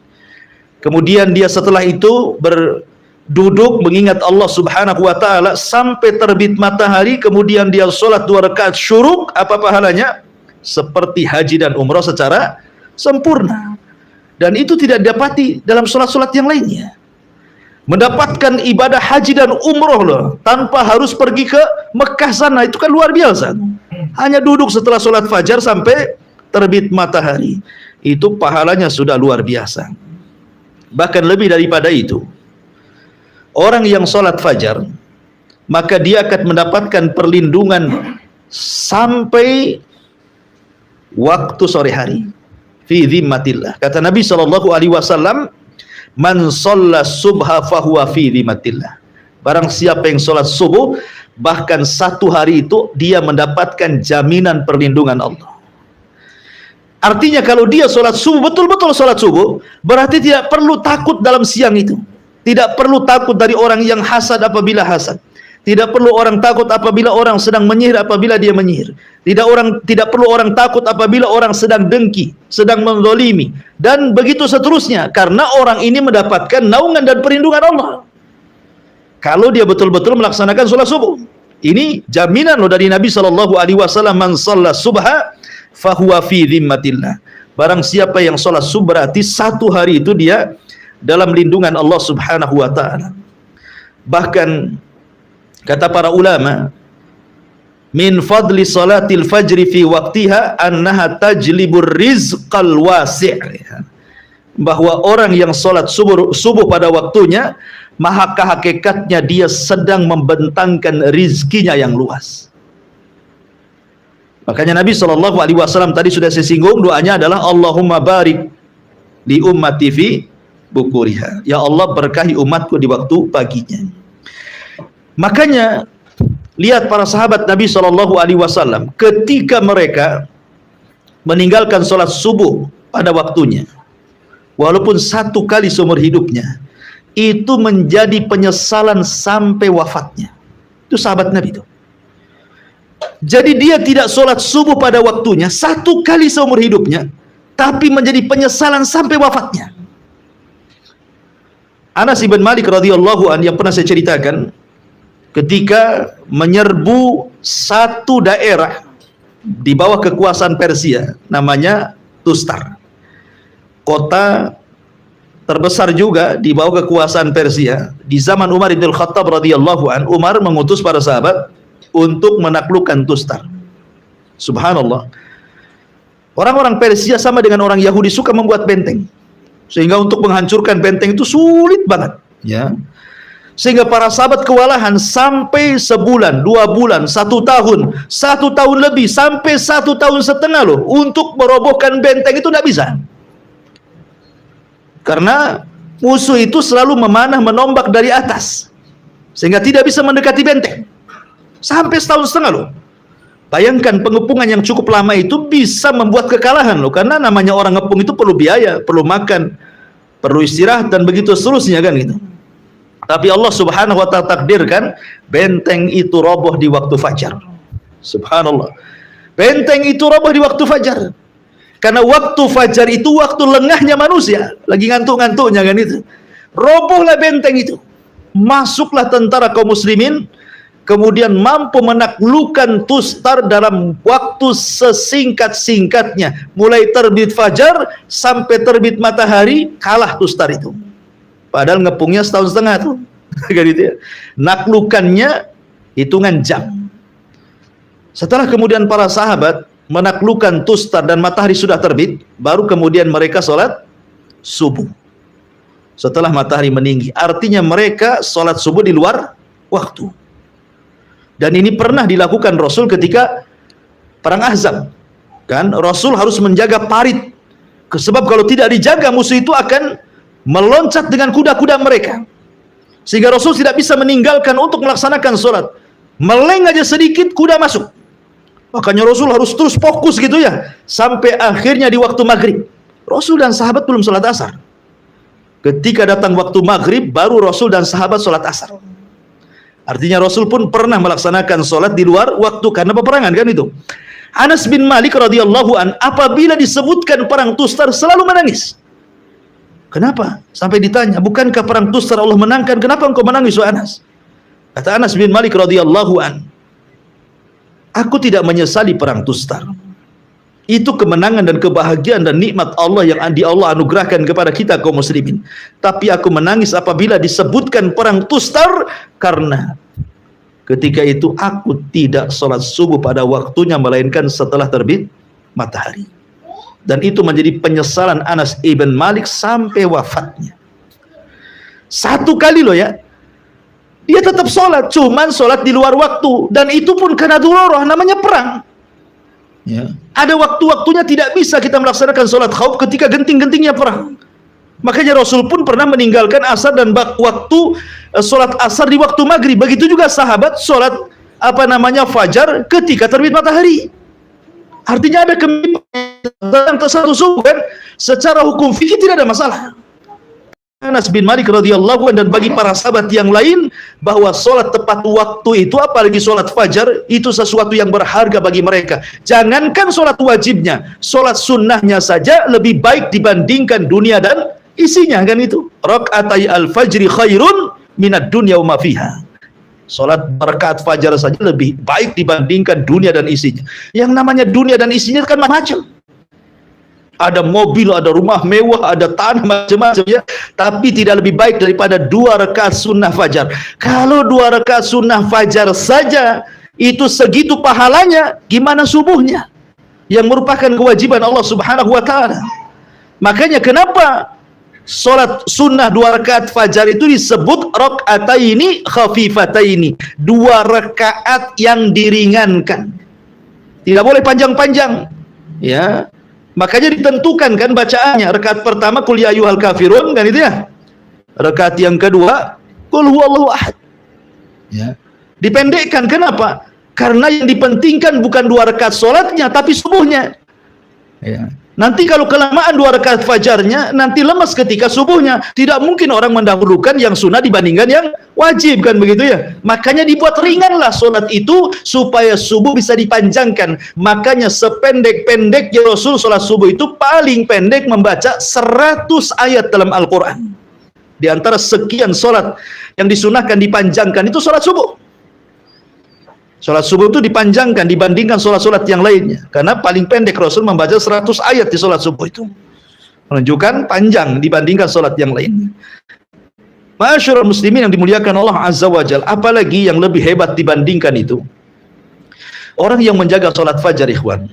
kemudian dia setelah itu berduduk mengingat Allah Subhanahu wa taala sampai terbit matahari, kemudian dia sholat 2 rakaat syuruk, apa pahalanya? Seperti haji dan umrah secara sempurna. Dan itu tidak didapati dalam sholat-sholat yang lainnya. Mendapatkan ibadah haji dan umroh loh, tanpa harus pergi ke Mekah sana, itu kan luar biasa. Hanya duduk setelah sholat fajar sampai terbit matahari, itu pahalanya sudah luar biasa. Bahkan lebih daripada itu, orang yang sholat fajar maka dia akan mendapatkan perlindungan sampai waktu sore hari. Fi dhimmatillah. Kata Nabi SAW, man shalla subha fahuwa fi dhimmatillah. Barang siapa yang sholat subuh, bahkan satu hari itu dia mendapatkan jaminan perlindungan Allah. Artinya kalau dia sholat subuh, betul-betul sholat subuh, berarti tidak perlu takut dalam siang itu. Tidak perlu takut dari orang yang hasad apabila hasad. Tidak perlu orang takut apabila orang sedang menyihir apabila dia menyihir. Tidak perlu orang takut apabila orang sedang dengki, sedang menzalimi, dan begitu seterusnya, karena orang ini mendapatkan naungan dan perlindungan Allah. Kalau dia betul-betul melaksanakan sholat subuh. Ini jaminan loh dari Nabi SAW, man shalla subha fahuwa fi dhimmatillah. Barang siapa yang sholat subuh, berarti satu hari itu dia dalam lindungan Allah Subhanahu wa ta'ala. Bahkan kata para ulama, min fadli salatil fajri fi waqtiha annaha tajlibur rizqal wasi'. Bahwa orang yang sholat subuh pada waktunya, maka hakikatnya dia sedang membentangkan rizkinya yang luas. Makanya Nabi SAW tadi sudah saya singgung, doanya adalah Allahumma barik li ummati fi bukuriha. Ya Allah, berkahi umatku di waktu paginya. Makanya lihat para sahabat Nabi SAW ketika mereka meninggalkan sholat subuh pada waktunya, walaupun satu kali seumur hidupnya, itu menjadi penyesalan sampai wafatnya. Itu sahabat Nabi itu. Jadi dia tidak sholat subuh pada waktunya satu kali seumur hidupnya, tapi menjadi penyesalan sampai wafatnya. Anas bin Malik radhiyallahu anhu yang pernah saya ceritakan, ketika menyerbu satu daerah di bawah kekuasaan Persia, namanya Tustar, kota terbesar juga di bawah kekuasaan Persia. Di zaman Umar bin Khattab radhiyallahu an, Umar mengutus para sahabat untuk menaklukkan Tustar. Subhanallah. Orang-orang Persia sama dengan orang Yahudi suka membuat benteng. Sehingga untuk menghancurkan benteng itu sulit banget, ya. Sehingga para sahabat kewalahan sampai sebulan, 2 bulan, 1 tahun lebih, sampai 1 tahun setengah loh, untuk merobohkan benteng itu tidak bisa. Karena musuh itu selalu memanah menombak dari atas, sehingga tidak bisa mendekati benteng. Sampai 1 tahun setengah loh. Bayangkan pengepungan yang cukup lama itu bisa membuat kekalahan loh, karena namanya orang ngepung itu perlu biaya, perlu makan, perlu istirahat, dan begitu seterusnya kan gitu. Tapi Allah Subhanahu wa ta'ala takdirkan benteng itu roboh di waktu fajar. Subhanallah. Benteng itu roboh di waktu fajar. Karena waktu fajar itu waktu lengahnya manusia, lagi ngantuk-ngantuknya kan itu. Robohlah benteng itu. Masuklah tentara kaum muslimin, kemudian mampu menaklukkan Tustar dalam waktu sesingkat-singkatnya. Mulai terbit fajar sampai terbit matahari, kalah Tustar itu. Padahal ngepungnya 1 tahun setengah tuh. Gitu ya. Naklukannya hitungan jam. Setelah kemudian para sahabat menaklukkan Tustar dan matahari sudah terbit, baru kemudian mereka sholat subuh. Setelah matahari meninggi. Artinya mereka sholat subuh di luar waktu. Dan ini pernah dilakukan Rasul ketika perang Ahzab. Kan Rasul harus menjaga parit. Sebab kalau tidak dijaga, musuh itu akan meloncat dengan kuda-kuda mereka. Sehingga Rasul tidak bisa meninggalkan untuk melaksanakan sholat. Meleng aja sedikit, kuda masuk. Makanya Rasul harus terus fokus gitu ya. Sampai akhirnya di waktu maghrib. Rasul dan sahabat belum sholat asar. Ketika datang waktu maghrib, baru Rasul dan sahabat sholat asar. Artinya Rasul pun pernah melaksanakan sholat di luar waktu karena peperangan kan itu. Anas bin Malik radhiyallahu an, apabila disebutkan perang Tustar selalu menangis. Kenapa? Sampai ditanya, bukankah perang Tustar Allah menangkan? Kenapa engkau menangis, wahai Anas? Kata Anas bin Malik radhiyallahu an, aku tidak menyesali perang Tustar. Itu kemenangan dan kebahagiaan dan nikmat Allah yang Allah anugerahkan kepada kita kaum muslimin. Tapi aku menangis apabila disebutkan perang Tustar, karena ketika itu aku tidak sholat subuh pada waktunya, melainkan setelah terbit matahari. Dan itu menjadi penyesalan Anas ibn Malik sampai wafatnya. 1 kali loh ya. Dia tetap sholat, cuman sholat di luar waktu, dan itu pun karena darurah, namanya perang. Ya. Ada waktu-waktunya tidak bisa kita melaksanakan sholat khauf ketika genting-gentingnya perang. Makanya Rasul pun pernah meninggalkan asar dan waktu sholat asar di waktu maghrib. Begitu juga sahabat sholat fajar ketika terbit matahari. Artinya ada kemimpinan satu subuh kan? Secara hukum fikih tidak ada masalah. Anas bin Malik radhiyallahu anhu dan bagi para sahabat yang lain bahwa sholat tepat waktu itu, apalagi sholat fajar, itu sesuatu yang berharga bagi mereka. Jangankan sholat wajibnya, sholat sunnahnya saja lebih baik dibandingkan dunia dan isinya, kan itu. Rakaatai al-fajri khairun minad dunya wa ma fiha. Sholat rakaat fajar saja lebih baik dibandingkan dunia dan isinya. Yang namanya dunia dan isinya kan macam. Ada mobil, ada rumah mewah, ada tanah, macam-macam ya. Tapi tidak lebih baik daripada 2 rakaat sunnah fajar. Kalau 2 rakaat sunnah fajar saja itu segitu pahalanya, gimana subuhnya? Yang merupakan kewajiban Allah Subhanahu wa taala. Makanya kenapa sholat sunnah 2 rakaat fajar itu disebut rakaataini khafifataini, 2 rakaat yang diringankan. Tidak boleh panjang-panjang. Ya. Makanya ditentukan kan bacaannya. Rakaat pertama qul ya ayyuhal kafirun, kan itu ya. Rakaat yang kedua qul huwallahu ahad. Ya. Dipendekkan, kenapa? Karena yang dipentingkan bukan 2 rakaat sholatnya, tapi subuhnya. Ya. Nanti kalau kelamaan 2 rakaat fajarnya, nanti lemas ketika subuhnya. Tidak mungkin orang mendahulukan yang sunnah dibandingkan yang wajib, kan begitu ya. Makanya dibuat ringanlah sholat itu supaya subuh bisa dipanjangkan. Makanya sependek-pendeknya Rasul sholat subuh itu paling pendek membaca 100 ayat dalam Al-Quran. Di antara sekian sholat yang disunahkan dipanjangkan itu sholat subuh. Sholat subuh itu dipanjangkan dibandingkan sholat-sholat yang lainnya. Karena paling pendek Rasul membaca 100 ayat di sholat subuh itu. Menunjukkan panjang dibandingkan sholat yang lainnya. Ma'asyiral muslimin yang dimuliakan Allah Azza wa Jalla. Apalagi yang lebih hebat dibandingkan itu. Orang yang menjaga sholat fajar, ikhwan,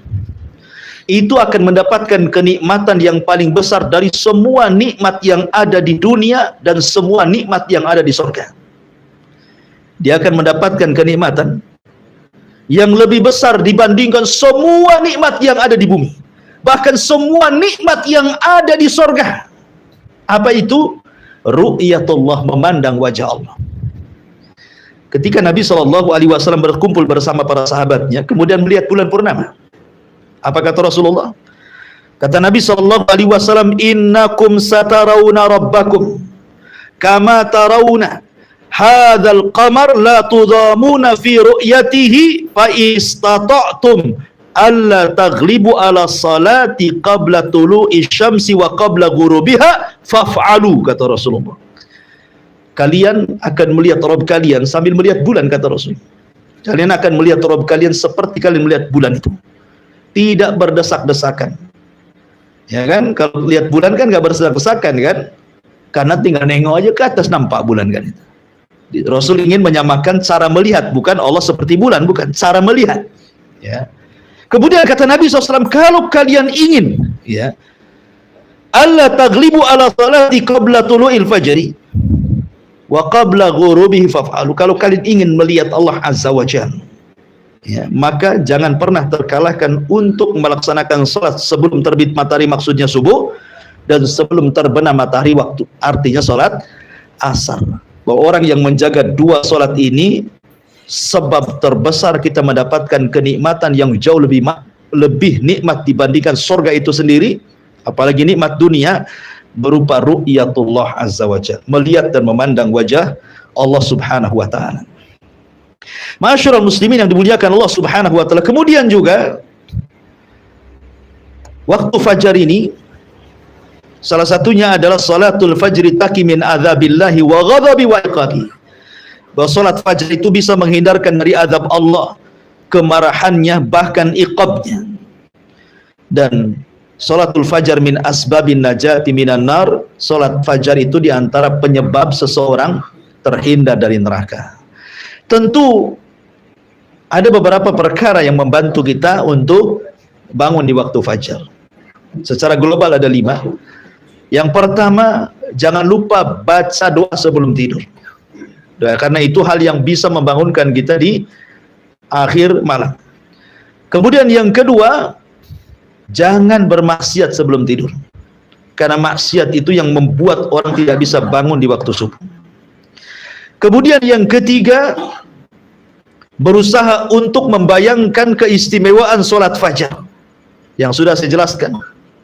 itu akan mendapatkan kenikmatan yang paling besar dari semua nikmat yang ada di dunia dan semua nikmat yang ada di surga. Dia akan mendapatkan kenikmatan yang lebih besar dibandingkan semua nikmat yang ada di bumi, bahkan semua nikmat yang ada di sorga. Apa itu? Ru'yatullah, memandang wajah Allah. Ketika Nabi SAW berkumpul bersama para sahabatnya, kemudian melihat bulan purnama, apa kata Rasulullah? Kata Nabi SAW, innakum satarawna rabbakum kama tarawna hadzal qamar la tudamuna fi ru'yatihi fa istata'tum alla taghlibu ala salati qabla tulu'i syamsi wa qabla ghurubiha faf'alu, kata Rasulullah. Kalian akan melihat Rabb kalian sambil melihat bulan, kata Rasul. Kalian akan melihat Rabb kalian seperti kalian melihat bulan itu, tidak berdesak-desakan. Ya kan, kalau lihat bulan kan enggak berdesak-desakan kan, karena tinggal nengok aja ke atas nampak bulan kan itu. Rasul ingin menyamakan cara melihat, bukan Allah seperti bulan, bukan, cara melihat. Ya. Kemudian kata Nabi SAW, kalau kalian ingin, ya, alla taghlibu ala salati qabla tulu'il fajri wa qabla ghurubihi faf'alu. Kalau kalian ingin melihat Allah Azza wa Jalla, ya, maka jangan pernah terkalahkan untuk melaksanakan salat sebelum terbit matahari, maksudnya subuh, dan sebelum terbenam matahari waktu, artinya salat asar. Bahwa orang yang menjaga 2 salat ini sebab terbesar kita mendapatkan kenikmatan yang jauh lebih nikmat dibandingkan surga itu sendiri, apalagi nikmat dunia berupa ru'yatullah azza wa jalla, melihat dan memandang wajah Allah Subhanahu wa taala. Ma'asyiral muslimin yang dimuliakan Allah Subhanahu wa taala. Kemudian juga waktu fajar ini salah satunya adalah salatul fajri taqi min adzabillahi wa ghadabi wa iqabi. Bahwa salat fajar itu bisa menghindarkan dari azab Allah, kemarahannya, bahkan iqabnya. Dan salatul fajar min asbabin najati minan nar. Salat fajar itu diantara penyebab seseorang terhindar dari neraka. Tentu ada beberapa perkara yang membantu kita untuk bangun di waktu fajar. Secara global ada 5. Yang pertama, jangan lupa baca doa sebelum tidur. Karena itu hal yang bisa membangunkan kita di akhir malam. Kemudian yang kedua, jangan bermaksiat sebelum tidur. Karena maksiat itu yang membuat orang tidak bisa bangun di waktu subuh. Kemudian yang ketiga, berusaha untuk membayangkan keistimewaan sholat fajar. Yang sudah saya jelaskan,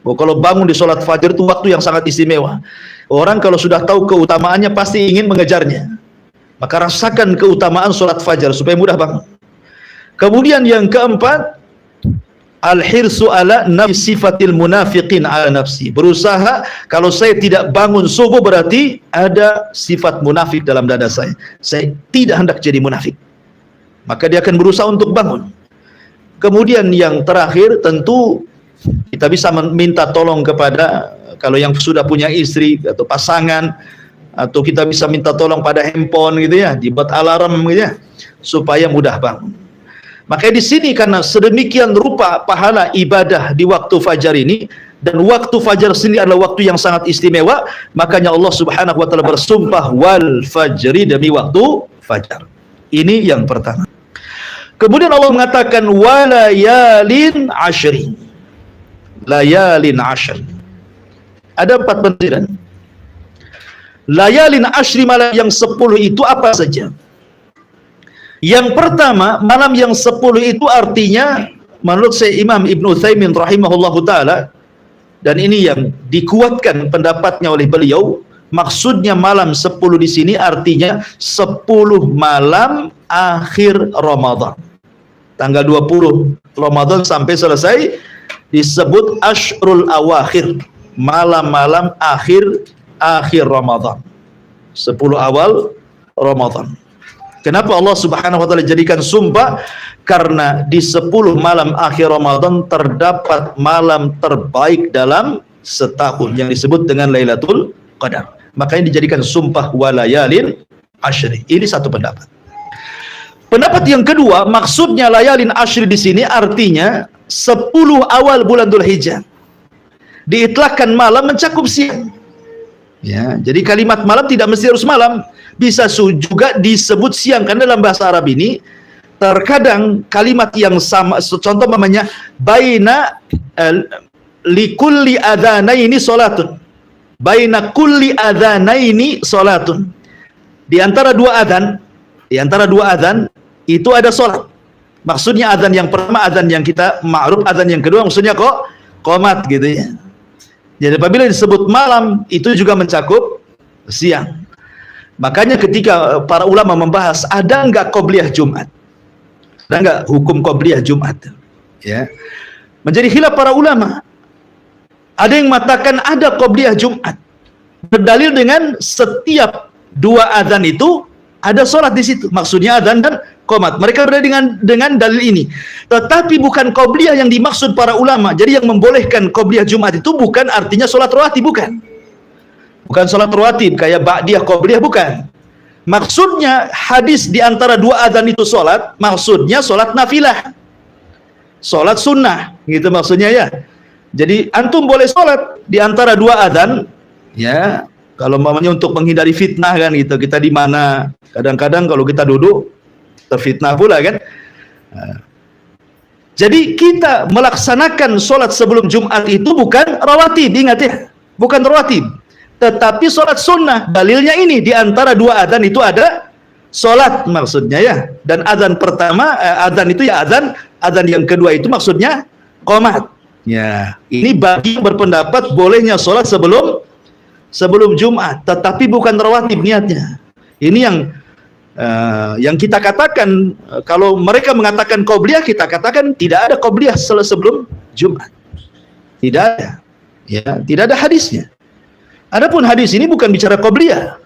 bahwa kalau bangun di sholat fajar itu waktu yang sangat istimewa. Orang kalau sudah tahu keutamaannya pasti ingin mengejarnya. Maka rasakan keutamaan sholat fajar supaya mudah bangun. Kemudian yang keempat, al-hirsu ala nafsi sifatil munafiqin ala nafsi. Berusaha, kalau saya tidak bangun subuh berarti ada sifat munafik dalam dada saya. Saya tidak hendak jadi munafik. Maka dia akan berusaha untuk bangun. Kemudian yang terakhir, tentu kita bisa minta tolong kepada, kalau yang sudah punya istri atau pasangan, atau kita bisa minta tolong pada handphone gitu ya, dibuat alarm gitu ya, supaya mudah bangun. Makanya di sini karena sedemikian rupa pahala ibadah di waktu fajar ini, dan waktu fajar sendiri adalah waktu yang sangat istimewa, makanya Allah Subhanahu wa taala bersumpah wal fajri, demi waktu fajar. Ini yang pertama. Kemudian Allah mengatakan walayalin ashri. Layalin ashri. Ada 4 penafsiran. Layalin ashri, malam yang 10 itu apa saja? Yang pertama, malam yang 10 itu artinya, menurut saya Imam Ibn Utsaimin rahimahullahu ta'ala, dan ini yang dikuatkan pendapatnya oleh beliau, maksudnya malam 10 di sini artinya 10 malam akhir Ramadan. Tanggal 20 Ramadan sampai selesai disebut Ashrul Awakhir, malam-malam akhir Ramadan, 10 awal Ramadan. Kenapa Allah Subhanahu wa taala jadikan sumpah? Karena di 10 malam akhir Ramadan terdapat malam terbaik dalam setahun yang disebut dengan Lailatul Qadar. Makanya dijadikan sumpah walayalin ashri. Ini satu pendapat. Pendapat yang kedua, maksudnya layalin ashri di sini artinya 10 awal bulan Dzulhijjah. Diitlakkan malam mencakup siang. Ya, jadi kalimat malam tidak mesti harus malam, bisa juga disebut siang, karena dalam bahasa Arab ini terkadang kalimat yang sama, contoh namanya baina likulli adzanaini salatun. Baina kulli adzanaini salatun. Di antara dua adzan itu ada salat. Maksudnya adzan yang pertama adzan yang kita ma'ruf, adzan yang kedua maksudnya kok qomat gitu ya. Jadi apabila disebut malam itu juga mencakup siang. Makanya ketika para ulama membahas ada enggak qobliyah Jumat, ada enggak hukum qobliyah Jumat, ya, menjadi khilaf para ulama. Ada yang mengatakan ada qobliyah Jumat, berdalil dengan setiap 2 adzan itu ada sholat di situ. Maksudnya adzan dan qomat. Mereka berdalil dengan dalil ini. Tetapi bukan qobliyah yang dimaksud para ulama. Jadi yang membolehkan qobliyah Jumat itu bukan artinya sholat rawatib, bukan. Bukan sholat rawatib kayak ba'diyah qobliyah, bukan. Maksudnya hadis di antara 2 adzan itu sholat, maksudnya sholat nafilah, sholat sunnah, gitu maksudnya ya. Jadi antum boleh sholat di antara 2 adzan, ya. Kalau mamanya untuk menghindari fitnah kan gitu, kita di mana, kadang-kadang kalau kita duduk terfitnah pula kan. Jadi kita melaksanakan sholat sebelum Jumat itu bukan rawatib, ingat ya, bukan rawatib, tetapi sholat sunnah. Dalilnya ini, di antara 2 adzan itu ada sholat maksudnya ya. Dan adzan pertama, adzan itu ya adzan yang kedua itu maksudnya qomat. Ya, ini bagi yang berpendapat bolehnya sholat sebelum Jumat, tetapi bukan rawatib niatnya. Ini yang kita katakan, kalau mereka mengatakan qobliyah, kita katakan tidak ada qobliyah sebelum Jumat. Tidak ada. Ya, tidak ada hadisnya. Adapun hadis ini bukan bicara qobliyah,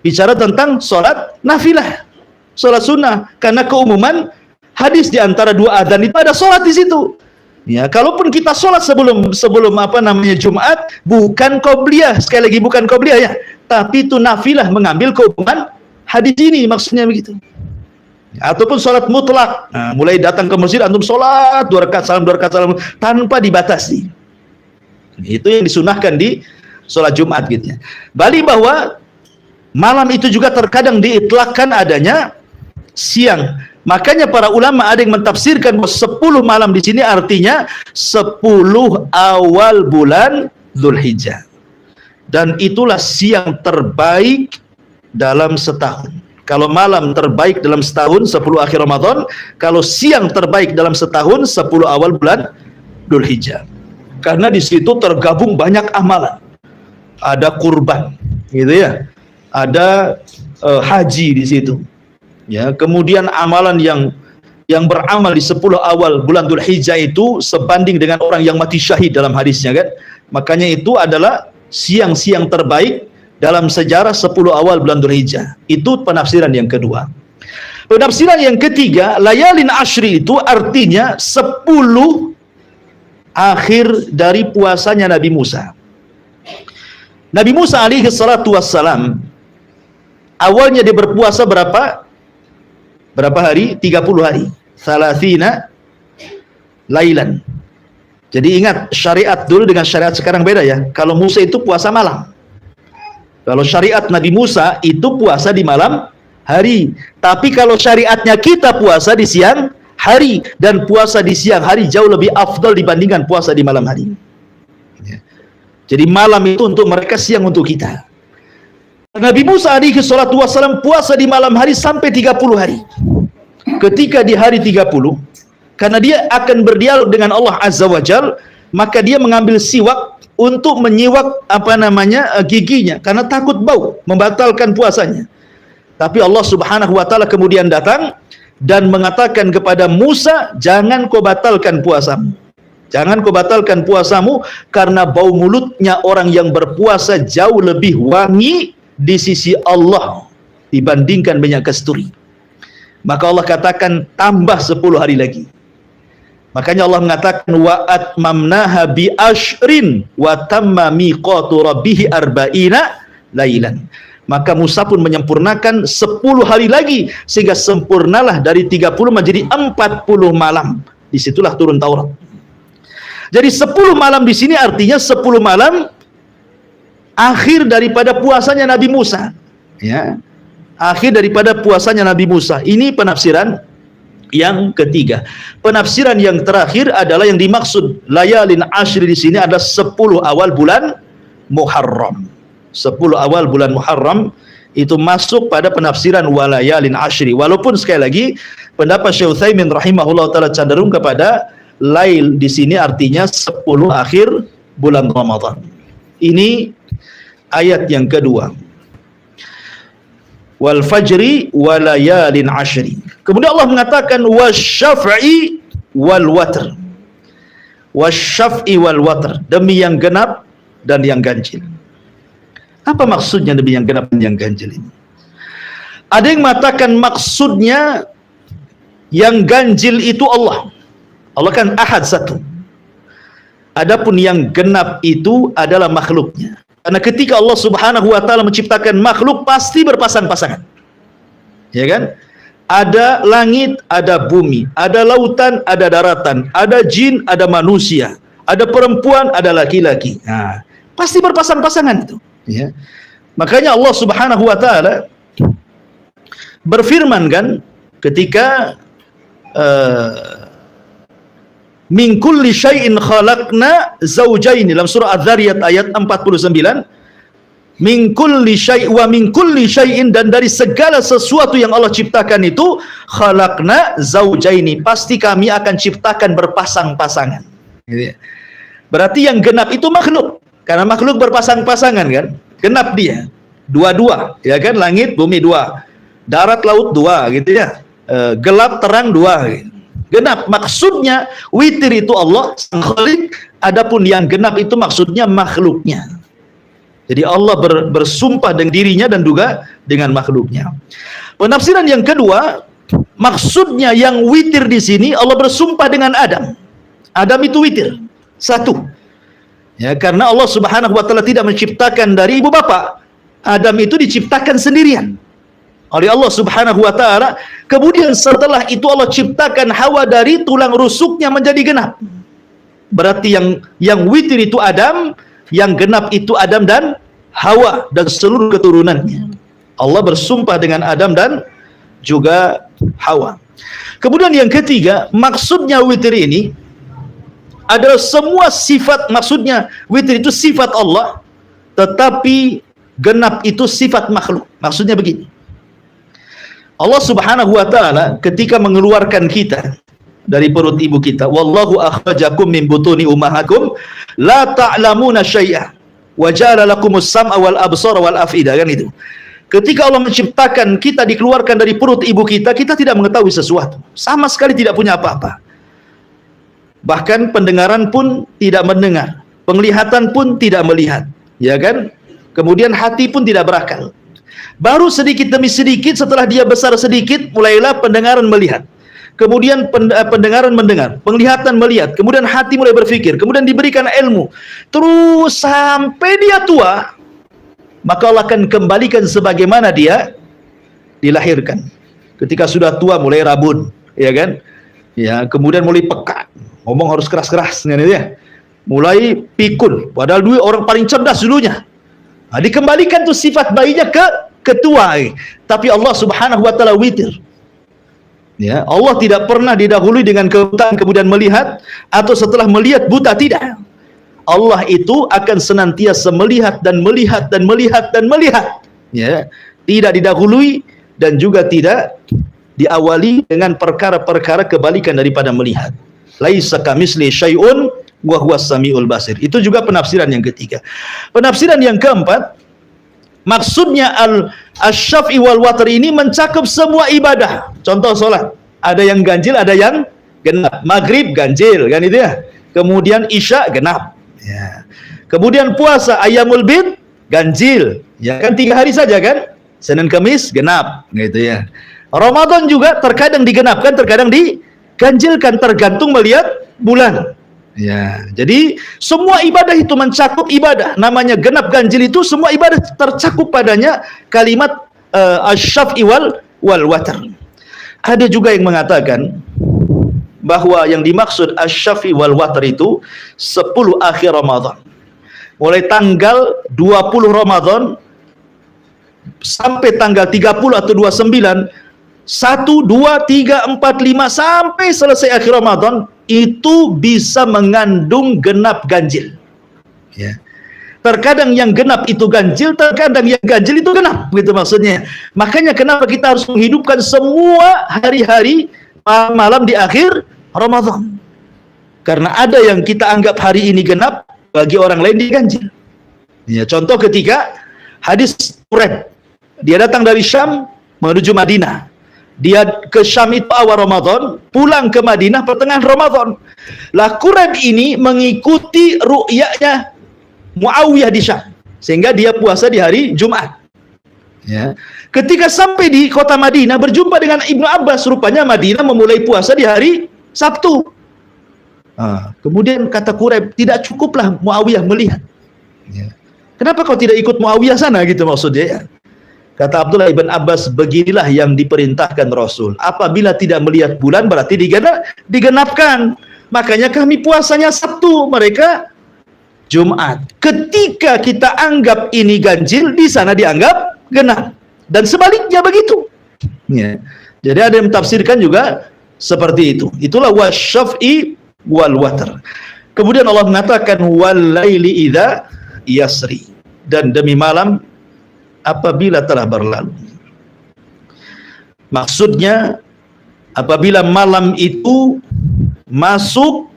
bicara tentang sholat nafilah, sholat sunnah. Karena keumuman hadis di antara 2 adzan itu ada sholat di situ. Ya, kalaupun kita sholat sebelum apa namanya Jumat, bukan qobliyah, sekali lagi bukan qobliyah ya, tapi itu nafilah, mengambil keumuman hadis ini, maksudnya begitu. Ataupun sholat mutlak, nah, mulai datang ke masjid antum sholat 2 rakaat salam 2 rakaat salam tanpa dibatasi. Itu yang disunahkan di sholat Jumat gitu ya. Bali bahwa Malam itu juga terkadang diitlakkan adanya siang. Makanya para ulama ada yang mentafsirkan bahwa 10 malam di sini artinya 10 awal bulan Dzulhijjah. Dan itulah siang terbaik dalam setahun. Kalau malam terbaik dalam setahun 10 akhir Ramadan, kalau siang terbaik dalam setahun 10 awal bulan Dzulhijjah. Karena di situ tergabung banyak amalan. Ada kurban, gitu ya. Ada haji di situ. Ya, kemudian amalan yang beramal di 10 awal bulan Dzulhijjah itu sebanding dengan orang yang mati syahid dalam hadisnya kan. Makanya itu adalah siang-siang terbaik dalam sejarah 10 awal bulan Dzulhijjah. Itu penafsiran yang kedua. Penafsiran yang ketiga, layalin ashri itu artinya 10 akhir dari puasanya Nabi Musa. Nabi Musa alaihi salatu wassalam awalnya dia berpuasa berapa hari? 30 hari. Salasina lailan. Jadi ingat, syariat dulu dengan syariat sekarang beda ya. Kalau Musa itu puasa malam. Kalau syariat Nabi Musa itu puasa di malam hari. Tapi kalau syariatnya kita puasa di siang hari. Dan puasa di siang hari jauh lebih afdal dibandingkan puasa di malam hari. Jadi malam itu untuk mereka, siang untuk kita. Nabi Musa alaihi salatu wassalam puasa di malam hari sampai 30 hari. Ketika di hari 30, karena dia akan berdialog dengan Allah Azza wa Jal, maka dia mengambil siwak untuk menyiwak giginya, karena takut bau, membatalkan puasanya. Tapi Allah Subhanahu wa Ta'ala kemudian datang dan mengatakan kepada Musa, jangan kau batalkan puasamu. Jangan kau batalkan puasamu, karena bau mulutnya orang yang berpuasa jauh lebih wangi di sisi Allah dibandingkan minyak kasturi. Maka Allah katakan tambah 10 hari lagi. Makanya Allah mengatakan wa atmamnaha bi ashrin wa tamma miqatu rabbih arba'ina lailan. Maka Musa pun menyempurnakan 10 hari lagi, sehingga sempurnalah dari 30 menjadi 40 malam. Disitulah turun Taurat. Jadi 10 malam di sini artinya 10 malam akhir daripada puasanya Nabi Musa. Ya. Akhir daripada puasanya Nabi Musa. Ini penafsiran yang ketiga. Penafsiran yang terakhir adalah yang dimaksud layalin ashri di sini adalah 10 awal bulan Muharram. 10 awal bulan Muharram itu masuk pada penafsiran walayalin ashri. Walaupun sekali lagi pendapat Syekh Utsaimin rahimahullah taala cenderung kepada lail di sini artinya 10 akhir bulan Ramadan. Ini ayat yang kedua. Wal fajri walayalin ashri. Kemudian Allah mengatakan wasyaf'i wal watr. Wasyaf'i wal watr, demi yang genap dan yang ganjil. Apa maksudnya demi yang genap dan yang ganjil ini? Ada yang mengatakan maksudnya yang ganjil itu Allah. Allah kan ahad satu. Adapun yang genap itu adalah makhluknya. Karena ketika Allah Subhanahu wa Ta'ala menciptakan makhluk pasti berpasang-pasangan. Ya kan? Ada langit, ada bumi, ada lautan, ada daratan, ada jin, ada manusia, ada perempuan, ada laki-laki. Nah, pasti berpasang-pasangan itu. Ya. Makanya Allah Subhanahu wa Ta'ala berfirman kan ketika min kulli syai'in khalaqna zawjaini dalam surah Az-Zariyat ayat 49. Min kulli syai' wa min kulli syai'in, dan dari segala sesuatu yang Allah ciptakan itu khalaqna zawjaini, pasti kami akan ciptakan berpasang-pasangan. Berarti yang genap itu makhluk, karena makhluk berpasang-pasangan kan, genap dia dua-dua, ya kan, langit bumi dua, darat laut dua gitu ya, gelap terang dua gitu. Genap maksudnya witir itu Allah sang khalik, adapun yang genap itu maksudnya makhluknya. Jadi Allah bersumpah dengan dirinya dan juga dengan makhluknya. Penafsiran yang kedua, maksudnya yang witir di sini Allah bersumpah dengan Adam. Adam itu witir satu. Ya, karena Allah Subhanahu wa Ta'ala tidak menciptakan dari ibu bapak. Adam itu diciptakan sendirian oleh Allah Subhanahu wa Ta'ala. Kemudian setelah itu Allah ciptakan Hawa dari tulang rusuknya menjadi genap. Berarti yang witir itu Adam, yang genap itu Adam dan Hawa dan seluruh keturunannya. Allah bersumpah dengan Adam dan juga Hawa. Kemudian yang ketiga, maksudnya witir ini adalah semua sifat, maksudnya witir itu sifat Allah, tetapi genap itu sifat makhluk. Maksudnya begini, Allah subhanahu wa ta'ala ketika mengeluarkan kita dari perut ibu kita, wallahu akhrajakum min butuni ummahakum la ta'lamuna syai'a wa ja'ala lakumus sam'a wal absara wal af'idah, kan itu. Ketika Allah menciptakan kita, dikeluarkan dari perut ibu kita, kita tidak mengetahui sesuatu, sama sekali tidak punya apa-apa. Bahkan pendengaran pun tidak mendengar, penglihatan pun tidak melihat, ya kan? Kemudian hati pun tidak berakal. Baru sedikit demi sedikit setelah dia besar sedikit, mulailah pendengaran melihat, kemudian pendengaran mendengar, penglihatan melihat, kemudian hati mulai berpikir, kemudian diberikan ilmu, terus sampai dia tua, maka Allah akan kembalikan sebagaimana dia dilahirkan. Ketika sudah tua mulai rabun, ya kan? Ya, kemudian mulai peka, ngomong harus keras-keras, kan ya? Mulai pikun, padahal dulu orang paling cerdas dulunya. Nah, dikembalikan tuh sifat bayinya ke ketua, tapi Allah subhanahu wa ta'ala witir. Ya, Allah tidak pernah didahului dengan kebutaan kemudian melihat, atau setelah melihat buta, tidak. Allah itu akan senantiasa melihat dan melihat dan melihat dan melihat, ya, tidak didahului dan juga tidak diawali dengan perkara-perkara kebalikan daripada melihat. Laisa kamitsli syai'un wa huwas samiul basir. Itu juga penafsiran yang ketiga. Penafsiran yang keempat, maksudnya al-syaf'i wal watr ini mencakup semua ibadah. Contoh salat, ada yang ganjil, ada yang genap. Maghrib ganjil, kan itu ya. Kemudian isya genap. Ya. Kemudian puasa ayyamul bid ganjil, ya kan 3 hari saja kan, Senin Kamis genap, gitu ya. Ramadan juga terkadang digenapkan, terkadang diganjilkan, tergantung melihat bulan. Ya, jadi semua ibadah itu mencakup ibadah. Namanya genap ganjil itu semua ibadah tercakup padanya kalimat asy-syaf'i wal watr. Ada juga yang mengatakan bahwa yang dimaksud asy-syaf'i wal watr itu 10 akhir Ramadan. Mulai tanggal 20 Ramadan sampai tanggal 30 atau 29, 1, 2, 3, 4, 5 sampai selesai akhir Ramadan, itu bisa mengandung genap ganjil. Ya. Terkadang yang genap itu ganjil, terkadang yang ganjil itu genap, gitu maksudnya. Makanya kenapa kita harus menghidupkan semua hari-hari malam di akhir Ramadan. Karena ada yang kita anggap hari ini genap, bagi orang lain dia ganjil. Ya, contoh ketika hadis Quraib, dia datang dari Syam menuju Madinah. Dia ke Syam itu awal Ramadan, pulang ke Madinah pertengahan Ramadan. Lah Quraib ini mengikuti ru'yahnya Muawiyah di Syam, sehingga dia puasa di hari Jumat. Ya. Ketika sampai di kota Madinah berjumpa dengan Ibnu Abbas, rupanya Madinah memulai puasa di hari Sabtu. Kemudian kata Quraib, tidak cukuplah Muawiyah melihat. Ya. Kenapa kau tidak ikut Muawiyah sana, gitu maksudnya ya. Kata Abdullah ibn Abbas, beginilah yang diperintahkan Rasul. Apabila tidak melihat bulan berarti digenapkan. Makanya kami puasanya Sabtu, mereka Jumat. Ketika kita anggap ini ganjil, di sana dianggap genap. Dan sebaliknya begitu. Ya. Jadi ada yang mentafsirkan juga seperti itu. Itulah wasyaf'i wal watr. Kemudian Allah mengatakan wal laili idza yasri, dan demi malam apabila telah berlalu. Maksudnya apabila malam itu masuk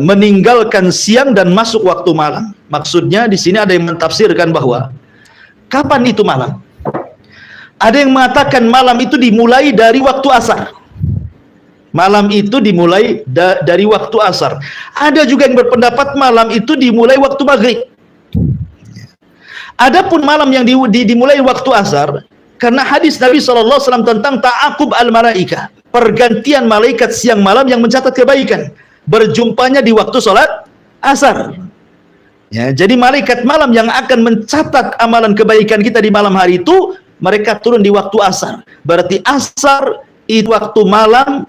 meninggalkan siang dan masuk waktu malam. Maksudnya di sini ada yang mentafsirkan bahwa kapan itu malam? Ada yang mengatakan malam itu dimulai dari waktu asar. Malam itu dimulai dari waktu asar. Ada juga yang berpendapat malam itu dimulai waktu maghrib. Adapun malam yang dimulai waktu asar, karena hadis Nabi SAW tentang ta'aqub al-malaikah, pergantian malaikat siang malam yang mencatat kebaikan, berjumpanya di waktu sholat asar. Ya, jadi malaikat malam yang akan mencatat amalan kebaikan kita di malam hari itu, mereka turun di waktu asar. Berarti asar itu waktu malam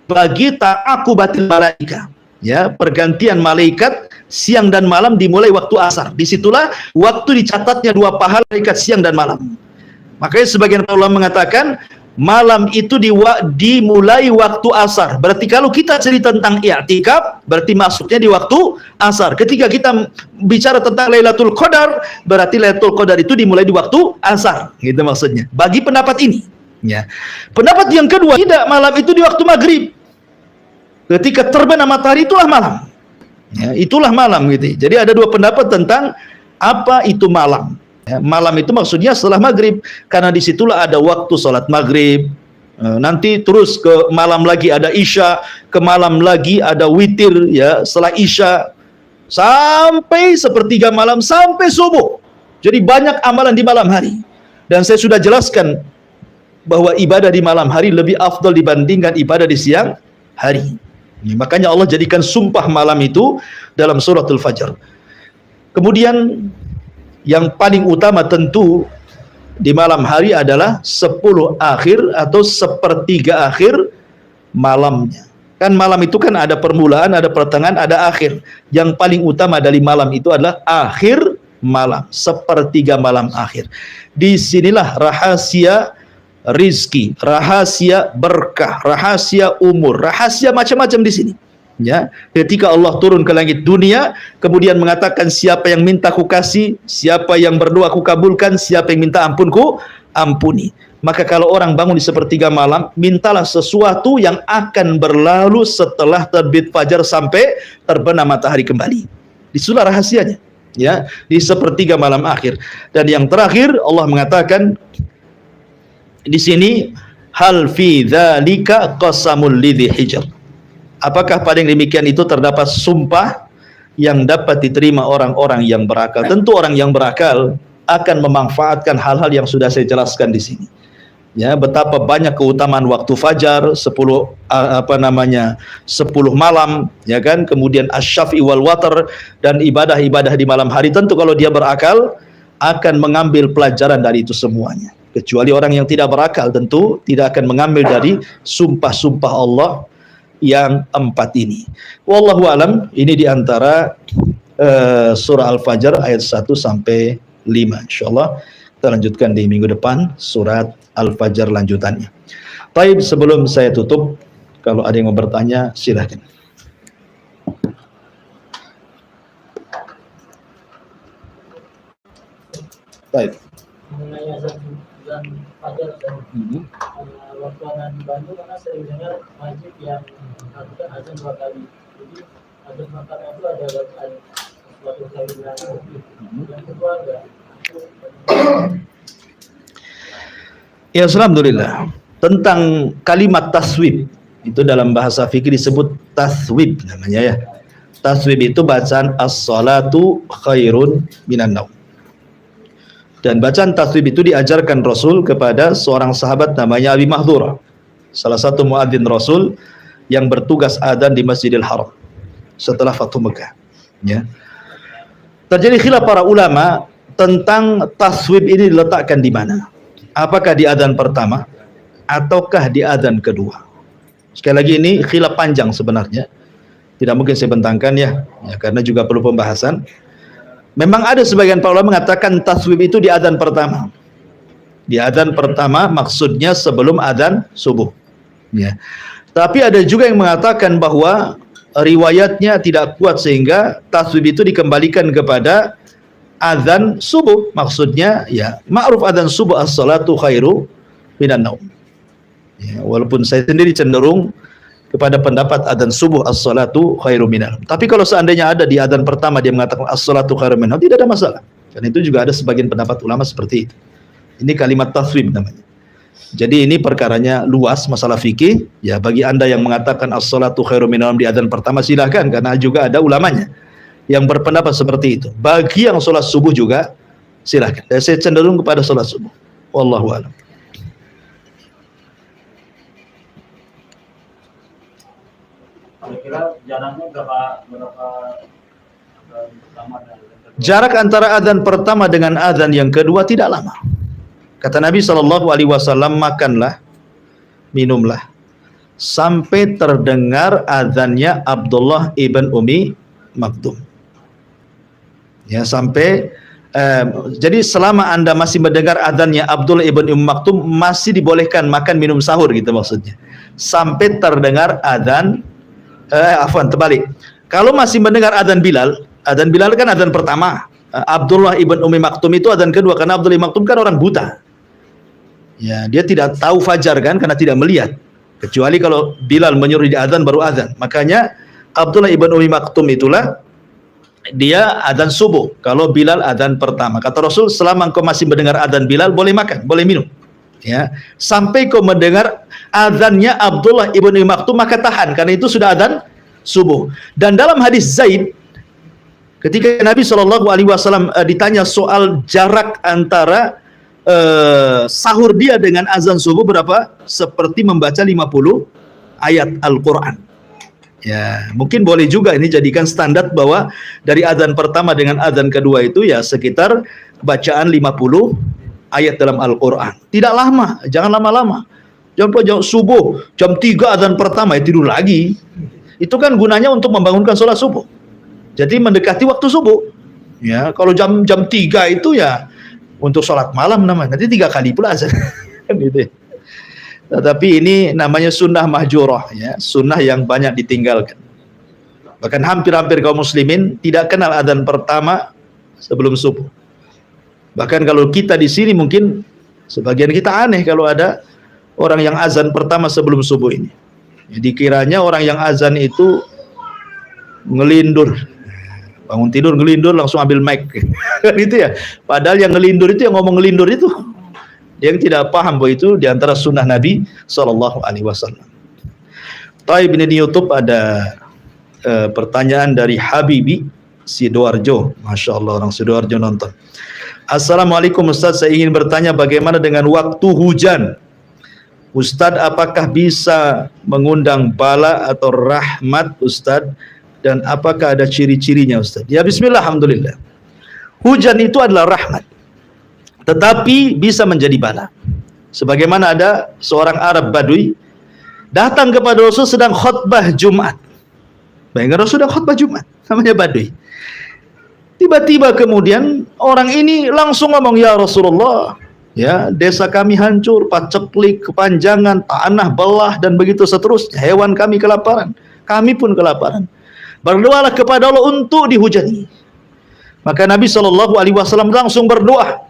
bagi ta'aqubatil malaikah. Ya, pergantian malaikat siang dan malam dimulai waktu asar. Disitulah waktu dicatatnya 2 pahala malaikat siang dan malam. Makanya sebagian ulama mengatakan malam itu dimulai waktu asar. Berarti kalau kita cerita tentang i'tikaf, berarti masuknya di waktu asar. Ketika kita bicara tentang Lailatul Qadar, berarti Lailatul Qadar itu dimulai di waktu asar. Gitu maksudnya. Bagi pendapat ini. Ya. Pendapat yang kedua, tidak, malam itu di waktu maghrib. Ketika terbenam matahari itulah malam. Ya, itulah malam gitu. Jadi ada dua pendapat tentang apa itu malam. Ya, malam itu maksudnya setelah maghrib, karena disitulah ada waktu sholat maghrib. Nanti terus ke malam lagi ada isya, ke malam lagi ada witir, ya setelah isya sampai sepertiga malam sampai subuh. Jadi banyak amalan di malam hari. Dan saya sudah jelaskan bahwa ibadah di malam hari lebih afdal dibandingkan ibadah di siang hari. Ya, makanya Allah jadikan sumpah malam itu dalam suratul Fajr. Kemudian yang paling utama tentu di malam hari adalah 10 akhir atau sepertiga akhir malamnya. Kan malam itu kan ada permulaan, ada pertengahan, ada akhir. Yang paling utama dari malam itu adalah akhir malam, sepertiga malam akhir. Disinilah rahasia rizki, rahasia berkah, rahasia umur, rahasia macam-macam di sini. Ya, ketika Allah turun ke langit dunia, kemudian mengatakan siapa yang minta ku kasih, siapa yang berdoa ku kabulkan, siapa yang minta ampun ku ampuni. Maka kalau orang bangun di sepertiga malam, mintalah sesuatu yang akan berlalu setelah terbit fajar sampai terbenam matahari kembali. Disitulah rahasianya. Ya, di sepertiga malam akhir. Dan yang terakhir Allah mengatakan di sini, hal fi dzalika qasamul lidzi hijr. Apakah pada yang demikian itu terdapat sumpah yang dapat diterima orang-orang yang berakal? Tentu orang yang berakal akan memanfaatkan hal-hal yang sudah saya jelaskan di sini. Ya, betapa banyak keutamaan waktu fajar, 10 malam, ya kan? Kemudian asy-syafi wal watar dan ibadah-ibadah di malam hari. Tentu kalau dia berakal akan mengambil pelajaran dari itu semuanya. Kecuali orang yang tidak berakal tentu tidak akan mengambil dari sumpah-sumpah Allah yang 4 ini. Wallahu alam, ini diantara surah Al-Fajr ayat 1 sampai 5. Insyaallah kita lanjutkan di minggu depan surat Al-Fajr lanjutannya. Baik, sebelum saya tutup, kalau ada yang mau bertanya silahkan. Baik. Mengenai azan dan fajar dan waktu azan di Bandung, karena saya dengar masjid yang melakukan azan 2 kali. Jadi azan pertama itu ada bacaan suatu kali lagi. Yang kedua ada. Ya, alhamdulillah. Tentang kalimat taswib, itu dalam bahasa fikih disebut taswib namanya ya. Taswib itu bacaan as-salatu khairun minan naum. Dan bacaan taswib itu diajarkan Rasul kepada seorang sahabat namanya Abi Mahdhurah, salah satu muadzin Rasul yang bertugas adzan di Masjidil Haram setelah Fathu Mekah. Ya. Terjadi khilaf para ulama tentang taswib ini diletakkan di mana. Apakah di adzan pertama ataukah di adzan kedua? Sekali lagi ini khilaf panjang sebenarnya. Tidak mungkin saya bentangkan ya karena juga perlu pembahasan. Memang ada sebagian para ulama mengatakan taswib itu di adzan pertama. Di adzan pertama maksudnya sebelum adzan subuh. Ya. Tapi ada juga yang mengatakan bahwa riwayatnya tidak kuat sehingga taswib itu dikembalikan kepada adzan subuh. Maksudnya ya ma'ruf adzan subuh as-salatu khairu minan naum. Ya, walaupun saya sendiri cenderung kepada pendapat adzan subuh as-salatu khairu minal. Tapi kalau seandainya ada di adzan pertama dia mengatakan as-salatu khairu minal, tidak ada masalah. Dan itu juga ada sebagian pendapat ulama seperti itu. Ini kalimat taswib namanya. Jadi ini perkaranya luas masalah fikih. Ya bagi Anda yang mengatakan as-salatu khairu minal di adzan pertama silahkan, karena juga ada ulamanya yang berpendapat seperti itu. Bagi yang sholat subuh juga silahkan. Dan saya cenderung kepada sholat subuh. Wallahu a'lam. Kira-kira jaraknya berapa lama? Jarak antara adzan pertama dengan adzan yang kedua tidak lama. Kata Nabi SAW, makanlah, minumlah sampai terdengar adzannya Abdullah ibn Umi Maktum. Ya, sampai Jadi selama Anda masih mendengar adzannya Abdullah ibn Maktum, masih dibolehkan makan minum sahur gitu maksudnya. Sampai terdengar adzan terbalik. Kalau masih mendengar adzan Bilal kan adzan pertama. Abdullah ibn Maktum itu adzan kedua, karena Abdullah ibn Maktum kan orang buta. Ya, dia tidak tahu fajar kan karena tidak melihat. Kecuali kalau Bilal menyuruh di adzan baru adzan. Makanya Abdullah ibn Maktum itulah dia adzan subuh kalau Bilal adzan pertama. Kata Rasul, selama engkau masih mendengar adzan Bilal, boleh makan, boleh minum. Ya, sampai kau mendengar adzannya Abdullah ibn Maktum, maka tahan, karena itu sudah adzan subuh. Dan dalam hadis Zaid, ketika Nabi SAW ditanya soal jarak antara sahur dia dengan azan subuh berapa? Seperti membaca 50 ayat Al-Quran. Ya, mungkin boleh juga ini jadikan standar bahwa dari adzan pertama dengan adzan kedua itu ya sekitar bacaan 50 ayat dalam Al-Quran. Tidak lama, jangan lama-lama. Jam subuh, jam 3 adzan pertama ya tidur lagi. Itu kan gunanya untuk membangunkan sholat subuh. Jadi mendekati waktu subuh. Ya, kalau jam 3 itu ya untuk sholat malam namanya. Nanti 3 kali pula azan. Gitu. Tetapi ini namanya sunnah mahjurah, ya, sunnah yang banyak ditinggalkan. Bahkan hampir-hampir kaum muslimin tidak kenal adzan pertama sebelum subuh. Bahkan kalau kita di sini mungkin sebagian kita aneh kalau ada orang yang azan pertama sebelum subuh ini. Jadi kiranya orang yang azan itu ngelindur, bangun tidur ngelindur langsung ambil mic, kan itu ya. Padahal yang ngelindur itu, yang ngomong ngelindur itu yang tidak paham bahwa itu diantara sunnah Nabi SAW. Taib ini di YouTube ada pertanyaan dari Habibi Sidoarjo. Masya Allah, orang Sidoarjo nonton. Assalamualaikum Ustaz, saya ingin bertanya bagaimana dengan waktu hujan? Ustaz, apakah bisa mengundang bala atau rahmat Ustaz? Dan apakah ada ciri-cirinya Ustaz? Ya bismillah, alhamdulillah. Hujan itu adalah rahmat, tetapi bisa menjadi bala. Sebagaimana ada seorang Arab Badui datang kepada Rasul sedang khutbah Jumat. Bayangkan Rasul sedang khutbah Jumat, namanya Badui. Tiba-tiba kemudian orang ini langsung ngomong, ya Rasulullah, ya desa kami hancur, paceklik, kepanjangan, tanah belah dan begitu seterusnya. Hewan kami kelaparan, kami pun kelaparan. Berdoalah kepada Allah untuk dihujani. Maka Nabi SAW langsung berdoa.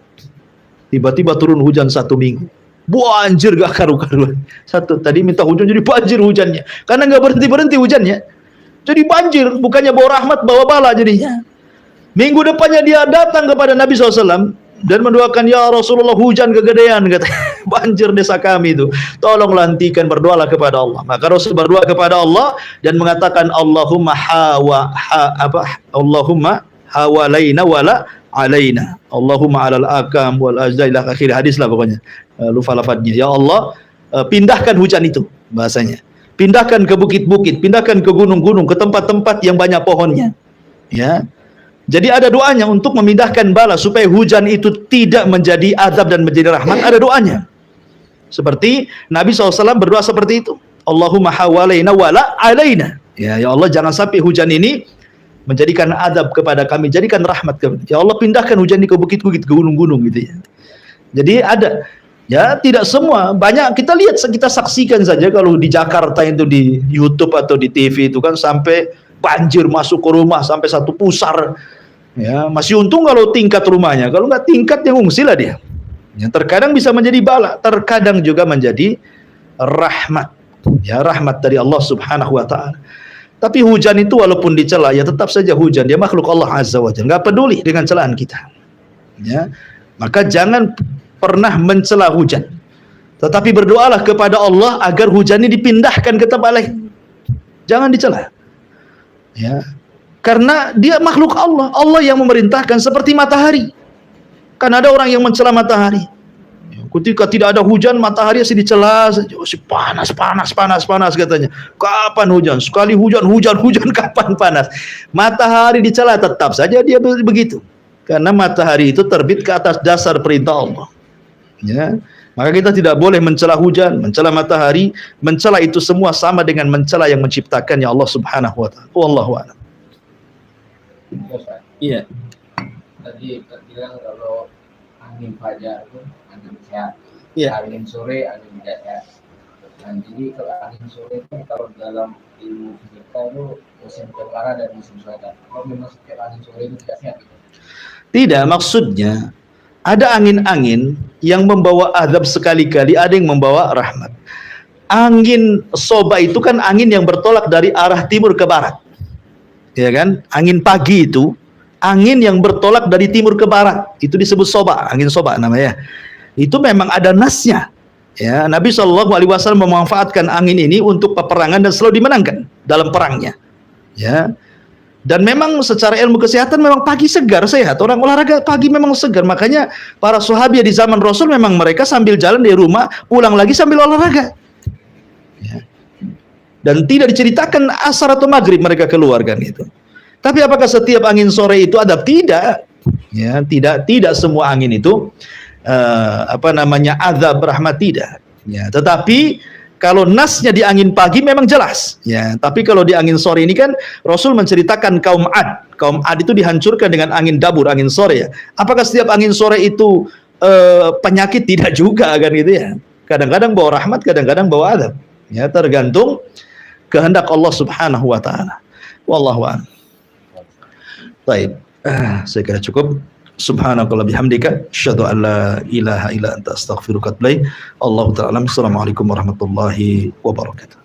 Tiba-tiba turun hujan 1 minggu. Banjir gak karu-karuan. Tadi minta hujan jadi banjir hujannya. Karena gak berhenti-berhenti hujannya. Jadi banjir, bukannya bawa rahmat, bawa bala jadinya. Minggu depannya dia datang kepada Nabi SAW dan mendoakan, ya Rasulullah hujan kegedean, kata. Banjir desa kami itu. Tolonglah hentikan, berdoalah kepada Allah. Maka Rasul berdoa kepada Allah dan mengatakan, Allahumma hawalaina wala alaina. Allahumma alal akam wal ajda ila akhir hadis lah pokoknya. Lupa lafadznya. Ya Allah, pindahkan hujan itu bahasanya. Pindahkan ke bukit-bukit, pindahkan ke gunung-gunung, ke tempat-tempat yang banyak pohonnya. Ya. Jadi ada doanya untuk memindahkan bala supaya hujan itu tidak menjadi azab dan menjadi rahmat. Ada doanya. Seperti Nabi SAW berdoa seperti itu. Allahumma hawalaina wala alaina. Ya Allah, jangan sampai hujan ini menjadikan adab kepada kami, jadikan rahmat kepada. Ya Allah, pindahkan hujan ini ke bukit-bukit, ke gunung-gunung gitu ya. Jadi ada, ya tidak semua, banyak kita lihat, kita saksikan saja kalau di Jakarta itu di YouTube atau di TV itu kan sampai banjir masuk ke rumah sampai 1 pusar. Ya, masih untung kalau tingkat rumahnya, kalau nggak tingkat yang ngungsi lah dia. Yang terkadang bisa menjadi bala, terkadang juga menjadi rahmat. Ya, rahmat dari Allah Subhanahu wa taala. Tapi hujan itu walaupun dicela, ya tetap saja hujan. Dia makhluk Allah Azza wa Jalla. Nggak peduli dengan celaan kita. Ya. Maka jangan pernah mencela hujan. Tetapi berdoalah kepada Allah agar hujan ini dipindahkan ke tempat lain. Jangan dicela. Ya. Karena dia makhluk Allah. Allah yang memerintahkan, seperti matahari. Kan ada orang yang mencela matahari. Ketika tidak ada hujan, matahari masih dicela saja. Oh, panas katanya. Kapan hujan? Sekali hujan, kapan panas? Matahari dicela, tetap saja dia begitu. Karena matahari itu terbit ke atas dasar perintah Allah. Ya. Maka kita tidak boleh mencela hujan, mencela matahari, mencela itu semua sama dengan mencela yang menciptakannya Allah Subhanahu wa taala. Wallahu a'lam. Iya. Tadi Tadi terbilang kalau angin fajar itu angin sehat, Iya. angin sore angin tidak sehat. Nah, jadi kalau angin sore itu kalau dalam ilmu fisika itu musim tenggara dan musim selatan. Kalau memang setiap angin sore itu tidak sehat. Gitu. Tidak, maksudnya ada angin-angin yang membawa azab sekali-kali, ada yang membawa rahmat. Angin soba itu kan angin yang bertolak dari arah timur ke barat. Ya kan? Angin pagi itu angin yang bertolak dari timur ke barat. Itu disebut soba, angin soba namanya. Itu memang ada nasnya. Ya, Nabi SAW memanfaatkan angin ini untuk peperangan dan selalu dimenangkan dalam perangnya. Ya. Dan memang secara ilmu kesehatan memang pagi segar, sehat. Orang olahraga pagi memang segar. Makanya para sahabat di zaman Rasul memang mereka sambil jalan di rumah, pulang lagi sambil olahraga. Ya. Dan tidak diceritakan asar atau maghrib mereka keluarkan itu. Tapi apakah setiap angin sore itu ada? Tidak. Ya, tidak semua angin itu azab rahmat, tidak. Ya, tetapi kalau nasnya di angin pagi memang jelas, ya. Tapi kalau di angin sore ini kan Rasul menceritakan kaum Ad. Kaum Ad itu dihancurkan dengan angin dabur, angin sore ya. Apakah setiap angin sore itu penyakit? Tidak juga kan gitu ya. Kadang-kadang bawa rahmat, kadang-kadang bawa azab. Ya, tergantung kehendak Allah Subhanahu wa taala. Wallahu a'lam. Baik, saya kira cukup. Subhanakallah bihamdika asyhadu an la ilaha illa anta astaghfiruka wa atubu ilaik. Allahu ta'ala. Assalamualaikum warahmatullahi wabarakatuh.